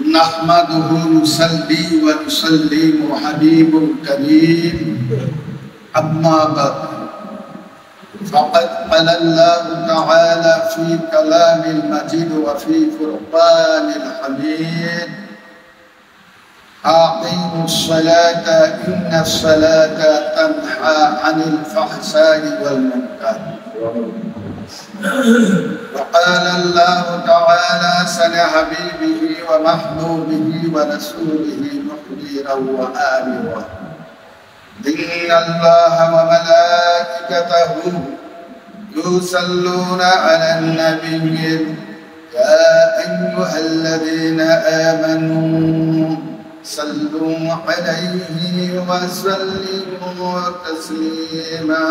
نحمده نصلي ونسلم حبيب الكريم أما بعد فقد قال الله تعالى في كلام المجيد وفي فرقان الحميد أقيموا الصلاة إن الصلاة تنهى عن الفحشاء والمنكر وقال الله تعالى سن حبيبه ومحبوبه ورسوله مخبرا وآمرا إن الله وملائكته يصلون على النبي يا أيها الذين آمنوا صلوا عليه وسلموا تسليما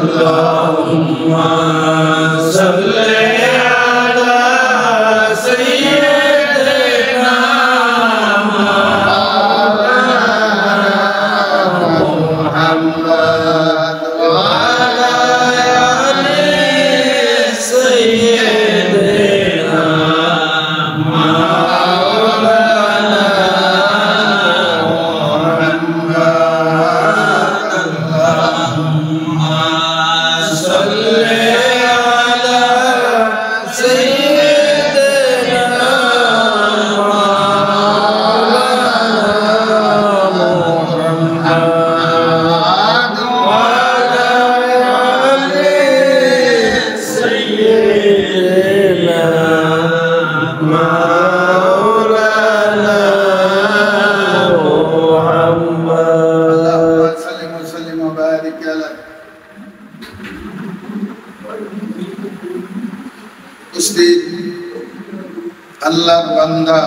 اللهم صل على سيدنا محمد وعلى آل سيدنا আল্লাহর বান্দা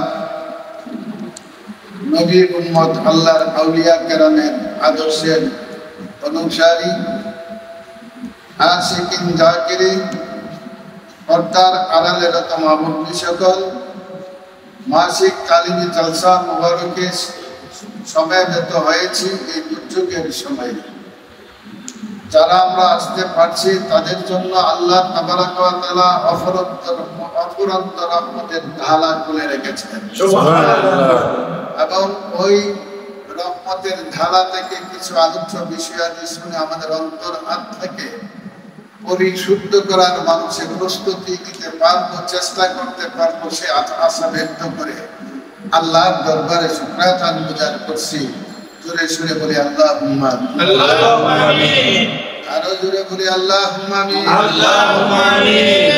নবীর উম্মত আল্লাহর আউলিয়া কেরামের আদর্শের অনুসারী আশিকিন জাকিরিন পর্দার আড়ালে রত মাহবুবী সকল মাসিক কালিমী জলসা মুবারকে সমবেত হয়েছি এই দুর্যোগের সময়ে যারা আমরা আসতে পারছি তাদের জন্য আল্লাহ তাবারাক ওয়া তাআলা অফুরন্ত রহমতের ঢালা খুলে রেখেছেন সুবহানাল্লাহ এবং ওই রহমতের ঢালা থেকে কিছু আলোচ্য বিষয়াদি শুনে আমাদের অন্তর আত্মাকে পরিশুদ্ধ করার মানুষের প্রস্তুতি নিতে পারবো, চেষ্টা করতে পারবো, সে আশা ব্যক্ত করে আল্লাহর দরবারে শুকরান গুজার করছি। জোরে সুরে বলি আল্লাহুম্মা আমিন, আরো জোরে বলি আল্লাহুম্মা আমিন, আল্লাহুম্মা আমিন।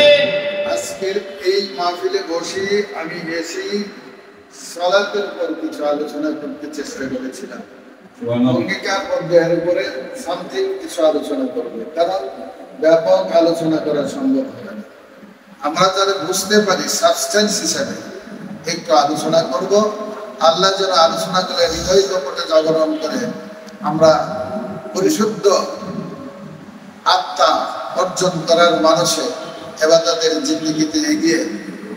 আজকের এই মাহফিলে বসে আমি বেশি সালাতের উপর কিছু আলোচনা করতে চেষ্টা করেছিলাম। অঙ্গীকার পর্যায়ের উপরে সামথিং কিছু আলোচনা করবে, কারণ ব্যাপক আলোচনা করা সম্ভব হবে না। আমরা যারা বুঝতে পারি সাবস্টেন্স হিসাবে একটু আলোচনা করব। আল্লাহ যেন আলোচনা করে হৃদয় কপটে জাগরণ করে আমরা পরিশুদ্ধ আত্মা অর্জন করার মানুষে ইবাদতের জিন্দেগিতে এগিয়ে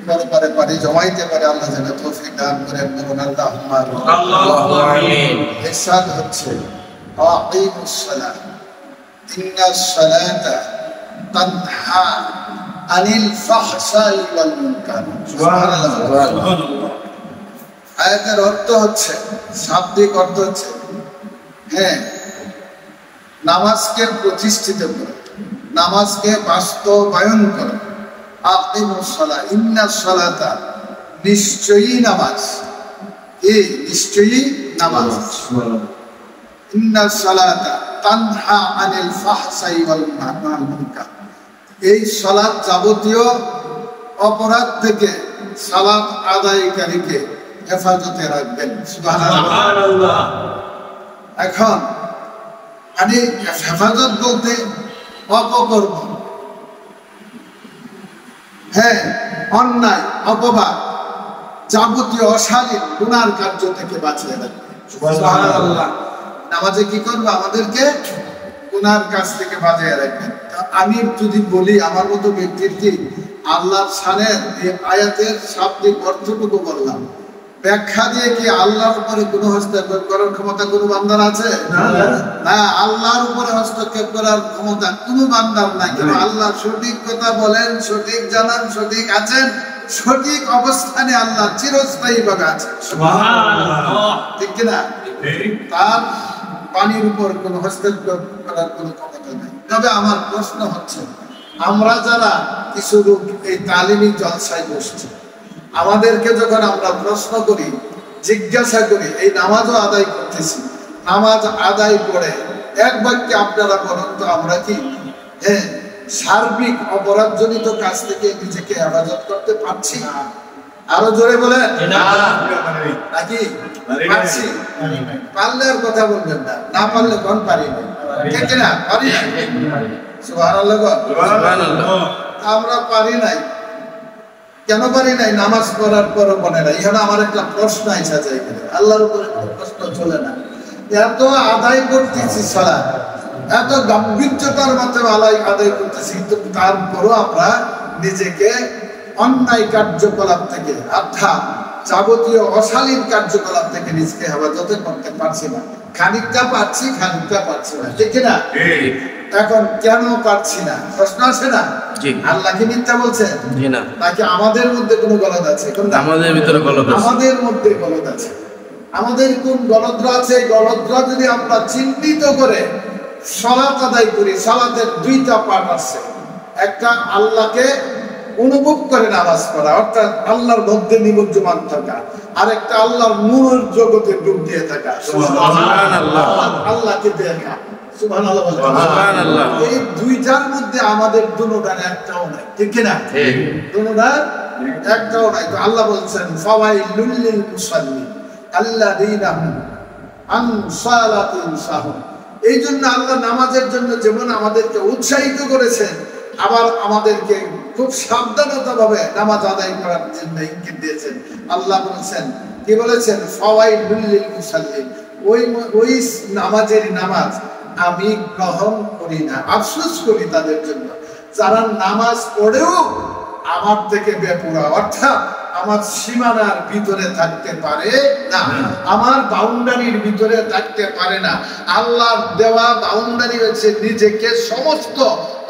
পরপারে পারি জমাইতে পারে আল্লাহ যেন তৌফিক দান করেন। বলুন আল্লাহুম্মা আমিন। ইরশাদ হচ্ছে আকিমুস সালাত ইন্নাস সালাতা তানহা আনিল ফাহশাই ওয়াল মুনকার। সুবহানাল্লাহ। আয়াতের অর্থ হচ্ছে, শাব্দিক অর্থ হচ্ছে, হ্যাঁ, নামাজকে প্রতিষ্ঠিত করো, নামাজকে বাস্তবায়ন করো। আকিমুস সালাত ইন্নাস সালাতা, নিশ্চয়ই নামাজ, এই নিশ্চয়ই নামাজ, ইন্নাস সালাতা তানহা আনিল ফাহশাই ওয়াল মুনকার, এই সালাত যাবতীয় অপরাধ থেকে সালাত আদায়কারীকে হেফাজতে রাখবেন। সুবহানাল্লাহ। এখন আমি হেফাজত বলতে অপকর্ম, হ্যাঁ, অন্যায়, অপবাদ, যাবতীয় অশালীন গুনার কার্য থেকে বাঁচিয়ে রাখবে। সুবহানাল্লাহ। নামাজে কি করবো? আমাদেরকে গুনার কাজ থেকে বাঁচিয়ে রাখবেন। আমি যদি বলি আমার মতো ব্যক্তির কি আল্লাহর শানের এই আয়াতের শাব্দিক অর্থটুকু বললাম, ব্যাখ্যা দিয়ে কি আল্লাহর উপরে কোনো হস্তক্ষেপ করার ক্ষমতা কোনো বান্দার আছে? না, আল্লাহর উপরে হস্তক্ষেপ করার ক্ষমতা কোনো বান্দার নাই। কিন্তু আল্লাহ সঠিক কথা বলেন, সঠিক জানান, সঠিক আছেন, সঠিক অবস্থানে আল্লাহ চিরস্থায়ী ভাবে আছে, ঠিক কিনা? তার পানির উপর কোনো হস্তক্ষেপ করার কোনো ক্ষমতা নেই। তবে আমার প্রশ্ন হচ্ছে, আমরা যারা কিছু লোক এই তালিমি জলসায় বসছি, আমাদেরকে যখন আমরা প্রশ্ন করি, জিজ্ঞাসা করি, এই নামাজও আদায় করতেছি, নামাজ আদায় করে এক বাক্যে আপনারা বলুন তো আমরা কি সার্বিক অপরাধজনিত কাজ থেকে নিজেকে হেফাজত করতে পারছি? আরো জোরে বলেন নাকি পারছি? পারলে আর কথা বলবেন না, না পারলে কোন পারি না, ঠিক না? পারি না, সুবহানাল্লাহ। আমরা পারি নাই, কেন পারি নাই? নামাজ পড়ার পরও মনে নাই। এখানে আমার একটা প্রশ্ন আইসা যায়, আল্লাহর উপরে কোনো প্রশ্ন চলে না। এত আদায় করতেছি সালাত, এত গাম্ভীর্যতার মাধ্যমে আদায় করতেছি, কিন্তু তারপরও আমরা নিজেকে অন্যায় কার্যকলাপ থেকে অর্থাৎ যাবতীয় অশালীন কার্যকলাপ থেকে নিজেকে হেফাজতে করতে পারছি না। খানিকটা পারছি, খানিকটা পারছি না, ঠিক না? এখন কেন পারছি না প্রশ্ন আসে না? আল্লাহ কি মিথ্যা বলছেন নাকি আমাদের মধ্যে কোনো গলদ আছে? আমাদের ভিতরে গলদ আছে, আমাদের মধ্যে গলদ আছে। আমাদের কোন গলদরা আছে? গলদরা যদি আমরা চিহ্নিত করে সালাত আদায় করি, সালাতের দুইটা পার্ট আছে। একটা আল্লাহকে অনুভব করে নামাজ পড়া, অর্থাৎ আল্লাহর মধ্যে নিমজ্জমান থাকা, আর একটা আল্লাহর নূরের জগতে ডুব দিয়ে থাকা, আল্লাহকে দেখা, সুবহানাল্লাহ। এই দুইটার মধ্যে আমাদের দুটোটার একটাও নাই, ঠিক কিনা? দুটোটার একটাও নাই। তো আল্লাহ বলছেন ফাওয়াইলুল লিল মুসাল্লিন আল্লাযীনা হুম আন সালাতিহিম সাহুন। এই জন্য আল্লাহ নামাজের জন্য যেমন আমাদেরকে উৎসাহিত করেছেন, আবার আমাদেরকে খুব সাবধানতা ভাবে নামাজ আদায় করার জন্য ইঙ্গিত দিয়েছেন। আল্লাহ বলেছেন, কি বলেছেন? ফাওয়াইলুল লিল মুসাল্লিন, ওই নামাজের নামাজ আমি গ্রহণ করি না, আফসোস করি তাদের জন্য যারা নামাজ পড়েও আমার থেকে বেপরোয়া, অর্থাৎ আমার সীমানার ভিতরে থাকতে পারে না, আমার বাউন্ডারির ভিতরে থাকতে পারে না। আল্লাহর দেওয়া বাউন্ডারি হচ্ছে নিজেকে সমস্ত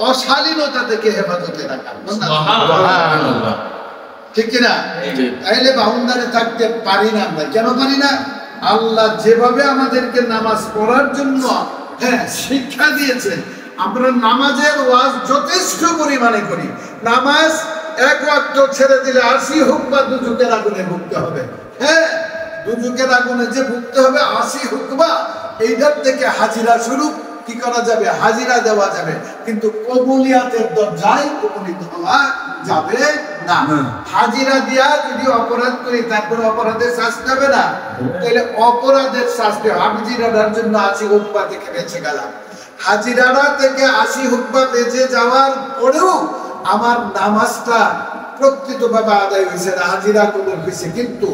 অশালীনতা থেকে হেফাজতে রাখা, সুবহানাল্লাহ, ঠিক কিনা? তাইলে বাউন্ডারি থাকতে পারি না। আমরা কেন পারি না? আল্লাহ যেভাবে আমাদেরকে নামাজ পড়ার জন্য শিক্ষা দিয়েছে, আমরা নামাজের ওয়াজ যথেষ্ট পরিমাণে করি। নামাজ এক ওয়াক্ত ছেড়ে দিলে 80 হুকমা দুজকের আগুনে ভুগতে হবে। দুজকের আগুনে যে ভুগতে হবে 80 হুকমা, এইটার থেকে হাজিরা শুরু কি করা যাবে? হাজিরা দেওয়া যাবে, কিন্তু কবুলিয়াতের দরজায় উপনীত হওয়া যাবে না। হাজিরা দিয়া যদি অপরাধ করি তারপরে অপরাধের শাস্তি হবে না, তাহলে অপরাধের শাস্তি হাজিরার জন্য 80 হুকমা থেকে বেঁচে গেলাম। হাজিরারা থেকে 80 হুকমা বেঁচে যাওয়ার পরেও আমার নামাজটা প্রকৃতভাবে আদায় হয়েছে না, হাজিরা কবুল হয়েছে। কিন্তু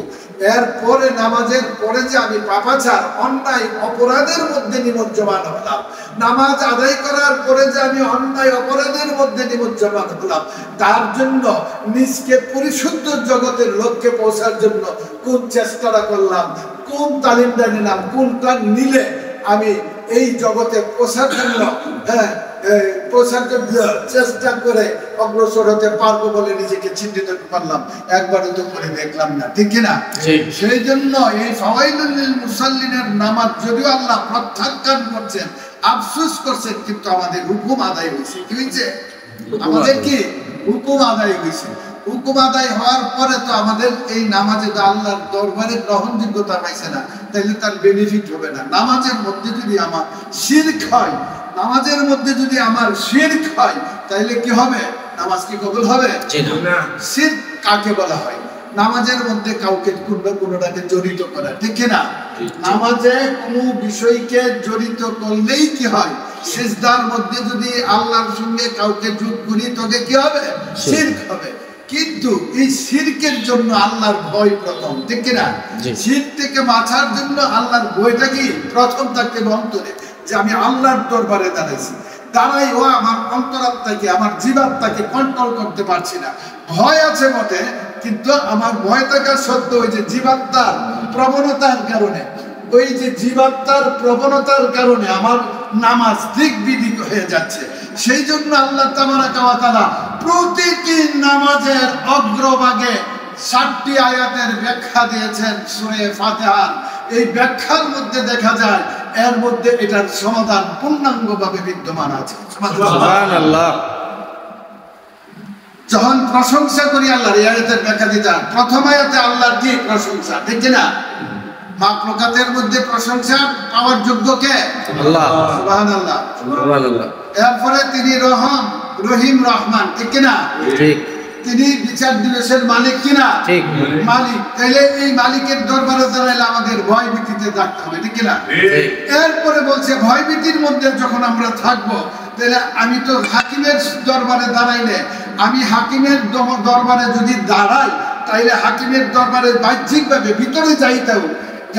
এরপরে নামাজের পরে যে আমি পাপাচার অন্যায় অপরাধের মধ্যে নিমজ্জমান হলাম, নামাজ আদায় করার পরে যে আমি অন্যায় অপরাধের মধ্যে নিমজ্জমান হলাম, তার জন্য নিজকে পরিশুদ্ধ জগতের লক্ষ্যে পৌঁছার জন্য কোন চেষ্টাটা করলাম, কোন তালিমটা নিলাম, কোনটা নিলে আমি এই জগতে পৌঁছার জন্য চেষ্টা করে অগ্রসর হতে পারবো বলে নিজেকে চিন্তিত করলাম, একবারও তো করে দেখলাম না, ঠিক কিনা? সেই জন্য এই ফাওয়াইলুল লিল মুসাল্লিনের নামাজ যদিও আল্লাহ প্রত্যাখ্যান করছেন, আফসোস করছেন, কিন্তু আমাদের হুকুম আদায় হয়েছে। কি হয়েছে? আমাদের কি হুকুম আদায় হয়েছে। হুকুম আদায় হওয়ার পরে তো আমাদের এই নামাজে তো আল্লাহর দরবারে গ্রহণযোগ্যতা পাইছে না, তাইলে তার বেনিফিট হবে না। নামাজের মধ্যে যদি আমার শিরক হয়, নামাজের মধ্যে যদি আমার শিরক হয়, তাইলে কি হবে? নামাজ কি কবুল হবে? না। শিরক কাকে বলা হয়? নামাজের মধ্যে কাউকে কোনোটাকে জড়িত করা, ঠিক না? নামাজে কোনো বিষয়কে জড়িত করলেই কি হয়? সিজদার মধ্যে যদি আল্লাহর সঙ্গে কাউকে যোগ করি তবে কি হবে? শিরক হবে। কিন্তু এই শিরকের জন্য আল্লাহর ভয় প্রথম, ঠিক কিনা? শিরক থেকে বাঁচার জন্য আল্লাহর ভয়টা কি প্রথম থাকতে অন্তরে, যে আমি আল্লাহর দরবারে দাঁড়াইছি, দাঁড়াই ও আমার অন্তরাত্মাকে, আমার জীবাত্মাকে কন্ট্রোল করতে পারছি না। ভয় আছে বটে, কিন্তু আমার ভয় থাকার সত্ত্বেও ওই যে জীবাত্মার প্রবণতার কারণে, ওই যে জীবাত্মার প্রবণতার কারণে আমার নামাজ দিক বিদিক হয়ে যাচ্ছে। সেই জন্য আল্লাহ তাবারাকা ওয়া তাআলা প্রতিটি নামাজের অগ্রভাগে 7টি আয়াতের ব্যাখ্যা দিয়েছেন সূরা ফাতিহার। এই ব্যাখ্যার মধ্যে দেখা যায় এর মধ্যে এটার সমাধান পূর্ণাঙ্গভাবে বিদ্যমান আছে। সুবহানাল্লাহ। যখন প্রশংসা করি আল্লাহর, এই আয়াতের ব্যাখ্যা দিতাম, প্রথম আয়াতে আল্লাহর কি প্রশংসা, ঠিক না? মাখলুকাতের মধ্যে প্রশংসা পাওয়ার যোগ্য কে? আল্লাহ। সুবহানাল্লাহ, সুবহানাল্লাহ। এরপরে তিনি রহিম, রহমান, ঠিক না? ঠিক। তিনি বিচার দিবসের মালিক কিনা? ঠিক, মালিক। তাইলে এই মালিকের দরবারে দাঁড়াইলে আমাদের ভয় ভীতিতে থাকতে হবে, ঠিক না? এরপরে বলছে ভয় ভীতির মধ্যে যখন আমরা থাকবো, তাহলে আমি তো হাকিমের দরবারে দাঁড়াইলে, আমি হাকিমের দরবারে যদি দাঁড়াই, তাইলে হাকিমের দরবারে বাহ্যিকভাবে ভিতরে যাইতেও,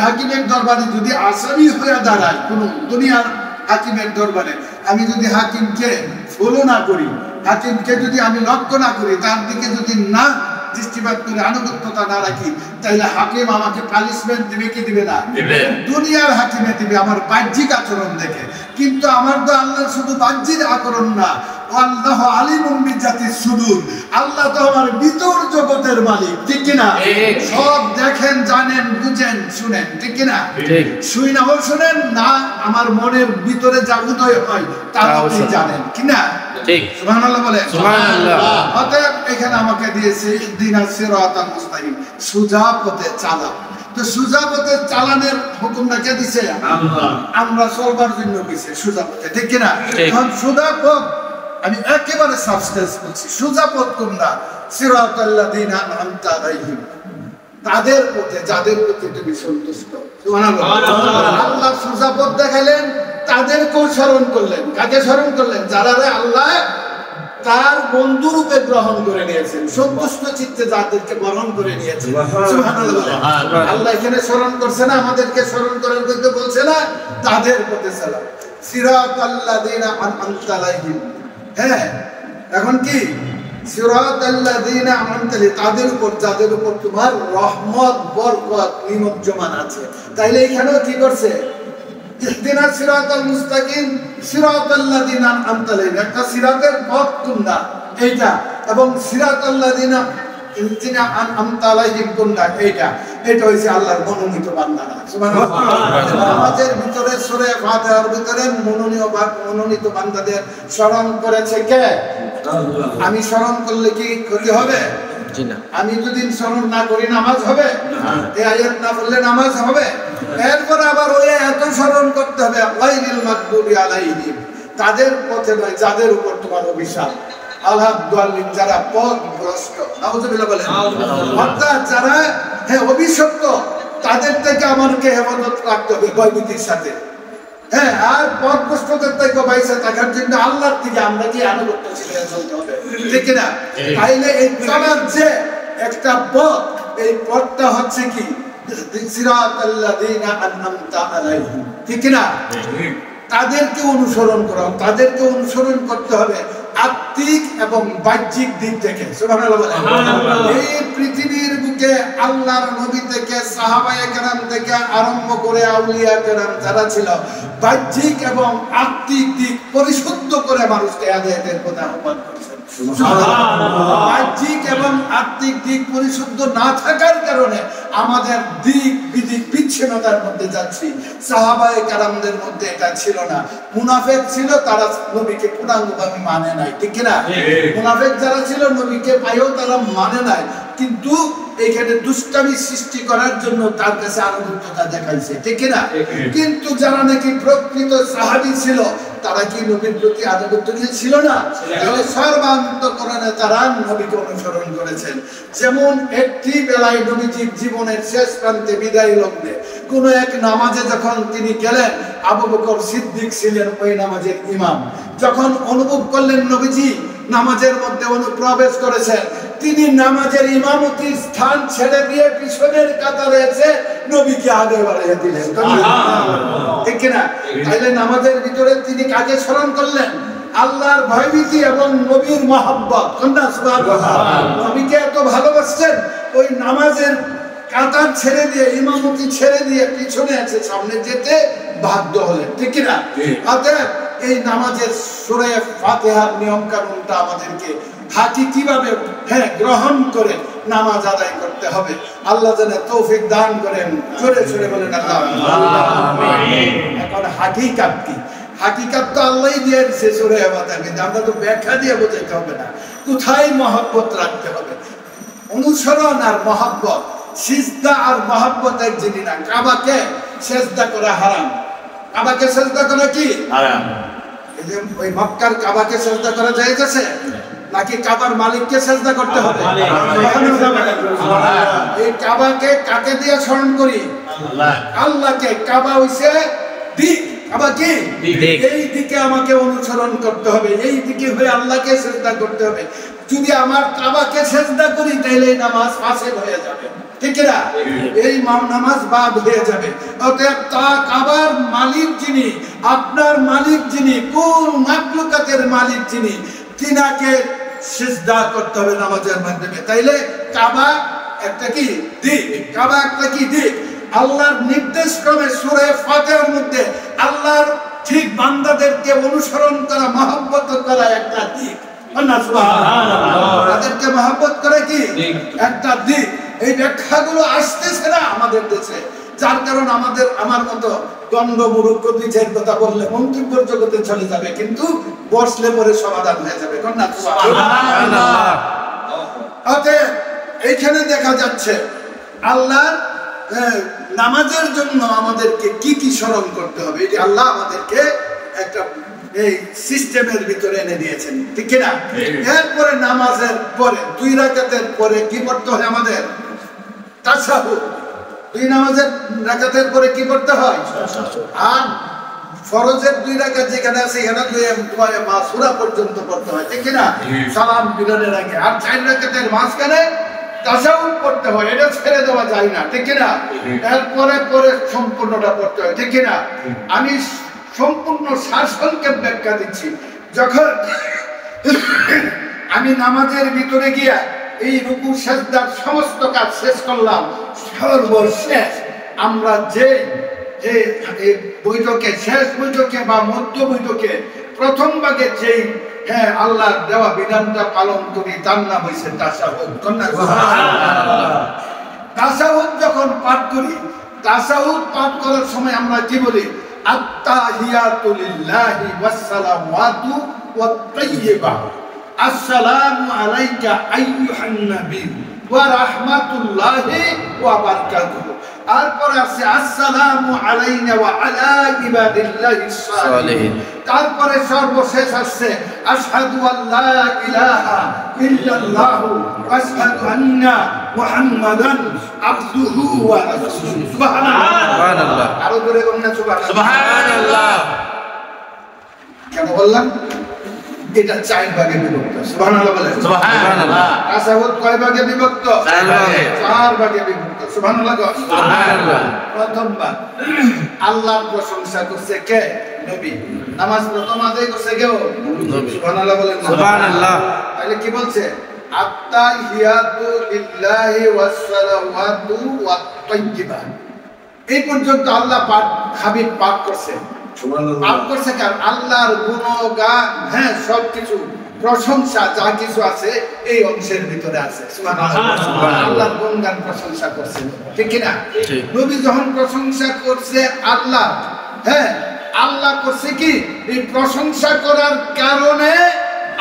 হাকিমের দরবারে যদি আসামি হয়ে দাঁড়ায় কোন দুনিয়ার হাকিমের দরবারে, আমি যদি হাকিমকে ফলো না করি, হাকিমকে যদি আমি লক্ষ্য না করি, তার দিকে যদি না দৃষ্টিপাত করে আনুগত্যতা না রাখি, তাহলে হাকিম আমাকে পানিশমেন্ট দিবে কি দিবে না? দুনিয়ার হাকিমে দিবে আমার বাহ্যিক আচরণ দেখে। কিন্তু আমার তো আল্লাহ শুধু বাহ্যিক আচরণ না, আল্লাহ আলিমুম বিজাতিস সুদূর, আল্লাহ তো আমার ভিতর জগতের মালিক, ঠিক কি না? সব দেখেন, জানেন, বুঝেন, শুনেন, ঠিক কি না? শুই নাও শুনেন না, আমার মনের ভিতরে যা উদয় হয় তাও আপনি জানেন, কি না? ঠিক। সুবহানাল্লাহ বলে। সুবহানাল্লাহ। অতএব এখানে আমাকে দিয়েছে ইহদিনাস সিরাতাল মুস্তাকিম, সোজা পথে চালাও। তো সোজা পথে চালানোর হুকুমটা কে দিছে? আল্লাহ। আমরা চলবার জন্য দিছে সোজা পথে, ঠিক কি না? এখন সোজা পথ আমি একেবারে সাবস্টেন্স বলছি, সোজা পথ কোনটা? সিরাতাল্লাযিনা আন'আমতা আলাইহিম, তাদের পথে যাদের প্রতি তুমি সন্তুষ্ট। সুবহানাল্লাহ। আল্লাহ সোজা পথ দেখালেন, তাদেরকেও স্মরণ করলেন। কাকে স্মরণ করলেন? যারা আল্লাহ তার বন্ধু রূপে গ্রহণ করে নিয়েছেন, সন্তুষ্ট চিত্তে যাদেরকে বরণ করে নিয়েছেন। সুবহানাল্লাহ। আল্লাহ এখানে স্মরণ করছে না, আমাদেরকে স্মরণ করার জন্য বলছে না, তাদের পথে চালাও। সিরাতাল্লাযিনা আন'আমতা আলাইহিম। হ্যাঁ, এখন কি? সিরাতাল্লাযিনা আন'আমতা আলাইহিম, তাদের উপর যাদের উপর তোমার রহমত বরকত নিমজ্জমান আছে। তাইলে এখানেও কি করছে? ইহদিনাস সিরাতাল মুস্তাকিম সিরাতাল্লাযিনা আন'আমতা আলাইহিম, একটা সিরাতের পথ কোনটা? এইটা। এবং সিরাতাল্লাযিনা আন'আমতা আলাইহিম কোনটা? এইটা। এটা হইছে আল্লাহর মনোনীত বান্দারা। সুবহানাল্লাহ। নামাজের ভিতরে সূরা ফাতিহার ভিতরে মনোনীত বান্দাদের স্মরণ করেছে কে? আল্লাহ। আমি স্মরণ করলে কি ক্ষতি হবে? জি না। আমি যদি স্মরণ না করি নামাজ হবে? এই আয়াত না পড়লে নামাজ হবে? এরপর আবার ওই এত স্মরণ করতে হবে, গায়রিল মাগদুবি আলাইহিম, তাদের পথে নয় যাদের উপর তোমার অভিশাপ, আল-দাল্লিন, যারা পথভ্রষ্ট। নাউযুবিল্লাহ বলেন। অর্থাৎ যারা অভিশপ্ত, তাদের থেকে আমাকে হেফাজত রাখতে হবে ভয়ভীতির সাথে। হ্যাঁ, আর পথভ্রষ্টদের থেকে বাইসে থাকার জন্য আল্লাহর দিকে আমরা কি আনুগত্যশীল হয়ে চলতে হবে, ঠিক না? তাইলে এই চলার যে একটা পথ, এই পথটা হচ্ছে কি? সিরাতাল্লাযিনা আন'আমতা আলাইহিম, ঠিক না? তাদেরকে অনুসরণ করা, তাদেরকে অনুসরণ করতে হবে আত্মিক এবং বাহ্যিক দিক থেকে। সুবহানাল্লাহ। এই পৃথিবীর বুকে আল্লাহর নবী থেকে সাহাবায়ে কেরাম থেকে আরম্ভ করে আউলিয়া কেরাম যারা ছিল, বাহ্যিক এবং আত্মিক দিক পরিশুদ্ধ করে মানুষকে হেদায়েতের পথে আহ্বান করেছেন। বাহ্যিক এবং আত্মিক দিক পরিশুদ্ধ না থাকার কারণে আমাদের দিক বিদিক বিচ্ছিন্নতার মধ্যে যাচ্ছি। সাহাবায়ে কেরামদের মধ্যে এটা ছিল না। মুনাফিক ছিল, তারা নবীকে পূর্ণাঙ্গভাবে মানে নাই, ঠিক না? মুনাফিক যারা ছিল, নবীকে পাইও তারা মানে নাই, কিন্তু এখানে দুষ্টামি সৃষ্টি করার জন্য তার কাছে আনুগত্যতা দেখাইছে, ঠিক না? কিন্তু যারা নাকি প্রকৃত সাহাবী ছিল, তারা কি নবীর প্রতি আনুগত্যশীল ছিল না? তাহলে সর্বান্তঃকরণে তারা নবীকে অনুসরণ করেছেন। যেমন একটি বেলায় নবীজির জীবনের শেষ প্রান্তে বিদায় লগ্নে কোন এক নামাজে যখন তিনি গেলেন, আবু বকর সিদ্দিক ছিলেন ওই নামাজের ইমাম। যখন অনুভব করলেন নবীজি নামাজের মধ্যে অনুপ্রবেশ করেছেন, তিনি নামাজের ইমামতির স্থান ছেড়ে দিয়ে পিছনের কাতারে এসে নবীকে আগে বাড়িয়ে দিলেন, ঠিক না? তাইলে নামাজের ভিতরে তিনি কাকে স্মরণ করলেন? আল্লাহর ভয়ভীতি এবং নবীর মহব্বত। নবীকে এত ভালোবাসছেন, ওই নামাজের কাতার ছেড়ে দিয়ে, ইমামতি ছেড়ে দিয়ে পিছনে আছে, সামনে যেতে বাধ্য হলেন, ঠিক না? অতএব এই নামাজের সূরা ফাতিহার নিয়ম কানুনটা আমাদেরকে হাকিকিভাবে গ্রহণ করে নামাজ আদায় করতে হবে। আল্লাহ যেন তৌফিক দান করেন। জোরে জোরে বলেন আমিন। এখন হাকিকাত কি? হাকিকাত তো আল্লাহই দিয়ে দিয়েছে সূরা ফাতিহা, কিন্তু আমরা তো ব্যাখ্যা দিয়ে বোঝাইতে হবে না। কোথায় মহব্বত রাখতে হবে? অনুসরণ আর মহব্বত, সিজদা আর মহব্বত এক জিনিস না। কাবাকে সিজদা করা হারাম। কাবাকে সিজদা করা কি হারাম? এই যে ওই মক্কার কাবাকে সিজদা করা জায়েজ আছে নাকি কাবার মালিককে সিজদা করতে হবে? এই কাবাকে কাকে দিয়ে স্মরণ করি? আল্লাহকে। কাবা হইছে দিক, কাবা কি এই দিকে আমাকে অনুসরণ করতে হবে, এই দিকে হয়ে আল্লাহকে সিজদা করতে হবে। যদি আমার কাবাকে সিজদা করি তাহলে এই নামাজ ফাসিদ হয়ে যাবে, ঠিক না? এই নামাজ বাদ হয়ে যাবে। অতএব কাবার মালিক যিনি, আপনার মালিক যিনি, কোন মাখলুকাতের মালিক যিনি, তিনাকে সিজদা করতে হবে নামাজের মাধ্যমে। তাইলে কাবা একটা কি দিক, কাবা একটা কি দিক। আল্লাহর নির্দেশ ক্রমে সূরা ফাতিহার মধ্যে আল্লাহর ঠিক বান্দাদেরকে অনুসরণ করা, মহব্বত করা একটা দিক। তাদেরকে মহব্বত করে কি একটা দিক। এই ব্যাখ্যাগুলো আসতেছে না আমাদের দেশে, যার কারণ আমার মতো গন্ড মুরুক্ষ দুইটার কথা বললে মন্তব্যের জগতে চলে যাবে, কিন্তু বসলে পরে সমাধান হয়ে যাবে। অতএব এইখানে দেখা যাচ্ছে আল্লাহ নামাজের জন্য আমাদেরকে কি কি স্মরণ করতে হবে, এটি আল্লাহ আমাদেরকে একটা এই সিস্টেমের ভিতরে এনে দিয়েছেন, ঠিক না? এরপরে নামাজের পরে 2 রাকাতের পরে কি পড়তে হয় আমাদের? তাশাহুদ। 2 নামাজের রাকাতের পরে কি পড়তে হয়? আর ফরজের 2 রাকাত যেখানে আছে এখানে সূরা পর্যন্ত পড়তে হয়, ঠিক না? সালাম ফিরানোর আগে। আর 4 রাকাতের মাঝখানে তাশাহুদ পড়তে হয়, এটা ছেড়ে দেওয়া যায় না, ঠিক না? এরপরে পরে সম্পূর্ণটা পড়তে হয়, ঠিক না? আমি সম্পূর্ণ সারসংক্ষেপ ব্যাখ্যা দিচ্ছি। যখন আমি নামাজের ভিতরে গিয়া এই রুকু সিজদার সমস্ত কাজ শেষ করলাম, সর্বশেষ আমরা যে বৈঠকে, শেষ বৈঠকে বা মধ্য বৈঠকে প্রথম ভাগে যেই আল্লাহর দেওয়া বিধানটা পালন করি তার নাম হইছে তাশাহুদ। তাশাহুদ যখন পাঠ করি, তাশাহুদ পাঠ করার সময় আমরা কি বলি? আত্তাহিয়াতু লিল্লাহি ওয়াস সালাওয়াতু ওয়াত তাইয়্যিবাত। আসসালামু আলাইকা আইয়ুহান নবী ওয়া রাহমাতুল্লাহি ওয়া বারাকাতুহু। তারপরে আছে আসসালামু আলাইনা ওয়া আলা ইবাদিল্লাহিস সালিহিন। তারপরে সর্বশেষ আছে আশহাদু আল্লা ইলাহা ইল্লাল্লাহু ওয়া আশহাদু আন্না মুহাম্মাদান আবদুহু ওয়া রাসূলুহু। সুবহানাল্লাহ। আরো জোরে বলুন সুবহানাল্লাহ। কেন বললাম? এটা 4 ভাগে বিভক্ত। সুবহানাল্লাহ বলেন। সুবহানাল্লাহ। তাশাহুদ কয় ভাগে বিভক্ত? 4 ভাগে বিভক্ত। সুবহানাল্লাহ। সুবহানাল্লাহ। প্রথম ভাগ আল্লাহর প্রশংসা করছে কে? নবী। নামাজ প্রথম আদায় করছে কে? নবী। সুবহানাল্লাহ বলেন। সুবহানাল্লাহ। তাহলে কি বলছে? আত্তাহিয়াতু লিল্লাহি ওয়াস সালাওয়াতু ওয়াত তাইয়্যিবাত। এই পর্যন্ত আল্লাহ পাক হাবিব পাক করছে। পাপ করছে কারণ আল্লাহর গুণগান, সবকিছু প্রশংসা যা কিছু আছে এই অংশের ভিতরে আছে। আল্লাহর গুণগান প্রশংসা করছে, ঠিক কিনা? নবী যখন প্রশংসা করছে আল্লাহ, আল্লাহ করছে কি? এই প্রশংসা করার কারণে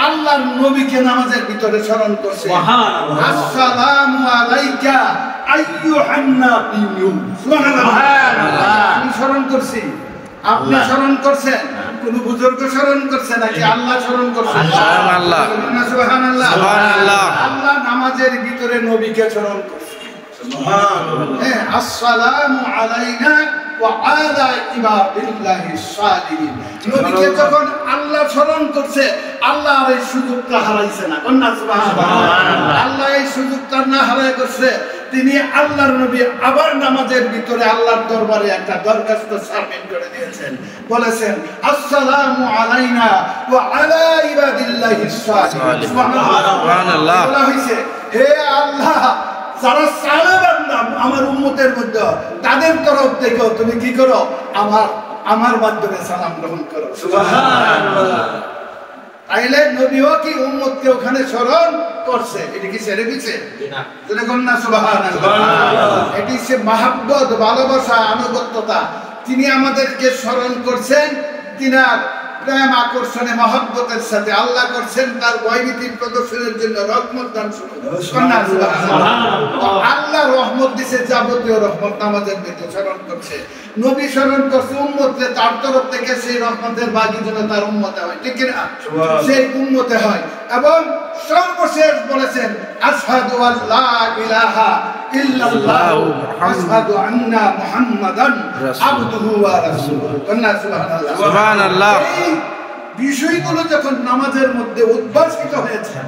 আল্লাহর নবীকে নামাজের ভিতরে স্মরণ করছে। আসসালামু আলাইকা আইয়ুহান নাবিয়্যু। সুবহানাল্লাহ। আমি স্মরণ করছি, আপনি স্মরণ করছেন, কোন বুজুর্গ স্মরণ করছে নাকি আল্লাহ স্মরণ করছেন? সুবহানাল্লাহ। সুবহানাল্লাহ। সুবহানাল্লাহ। আল্লাহ নামাজের ভিতরে নবীকে স্মরণ করছে। সুবহানাল্লাহ। আসসালামু আলাইনা ওয়া আলা ইবাদিল্লাহিস সালিহিন। নবীকে যখন আল্লাহ স্মরণ করছে, আল্লাহ এই সুযোগটা হারাইছে না। সুবহানাল্লাহ। আল্লাহ এই সুযোগটা না হারায় করছে। তিনি আল্লাহর নবী আবার নামাজের ভিতরে আল্লাহর দরবারে একটা দরখাস্ত সাবমিট করে দিয়েছেন, বলেছেন আসসালামু আলাইনা ওয়া আলা ইবাদিল্লাহিস সালিহিন। সুবহানাল্লাহ। বলা হইছে, হে আল্লাহ, যারা সালে বান্দা আমার উম্মতের মধ্যে, তাদের তরফ থেকে তুমি কি করো? আমার আমার মাধ্যমে সালাম গ্রহণ করো। সুবহানাল্লাহ। তাইলে নবীও কি উম্মতকে ওখানে স্মরণ করছে, এটা কি ছেড়ে দিচ্ছে? যদি কন্যা সুবহানাল্লাহ, এটি সে মহব্বত, ভালোবাসা, আনুগত্যতা। তিনি আমাদেরকে স্মরণ করছেন, তিনার প্রেম আকর্ষণে মহব্বতের সাথে। আল্লাহ করছেন তার ভয়ভীতির প্রদর্শনের জন্য রহমত দান শুরু। আল্লাহ রহমত দিছে, যাবতীয় রহমত নামাজের ভিতরে স্মরণ করছে। নবী স্মরণ করছে উম্মতকে, তার তরফ থেকে সেই রহমতের বাগি যেন তার উম্মতে হয়, ঠিক না? সেই উম্মতে হয়। এবং সর্বশেষ বলেছেন আশহাদু আল্লা ইলাহা ইল্লাল্লাহ আশহাদু আন্না মুহাম্মাদান আবদুহু ওয়া রাসূলুহু। সুবহানাল্লাহ, সুবহানাল্লাহ। এই বিষয়গুলো যখন নামাজের মধ্যে উদ্ভাসিত হয়েছে,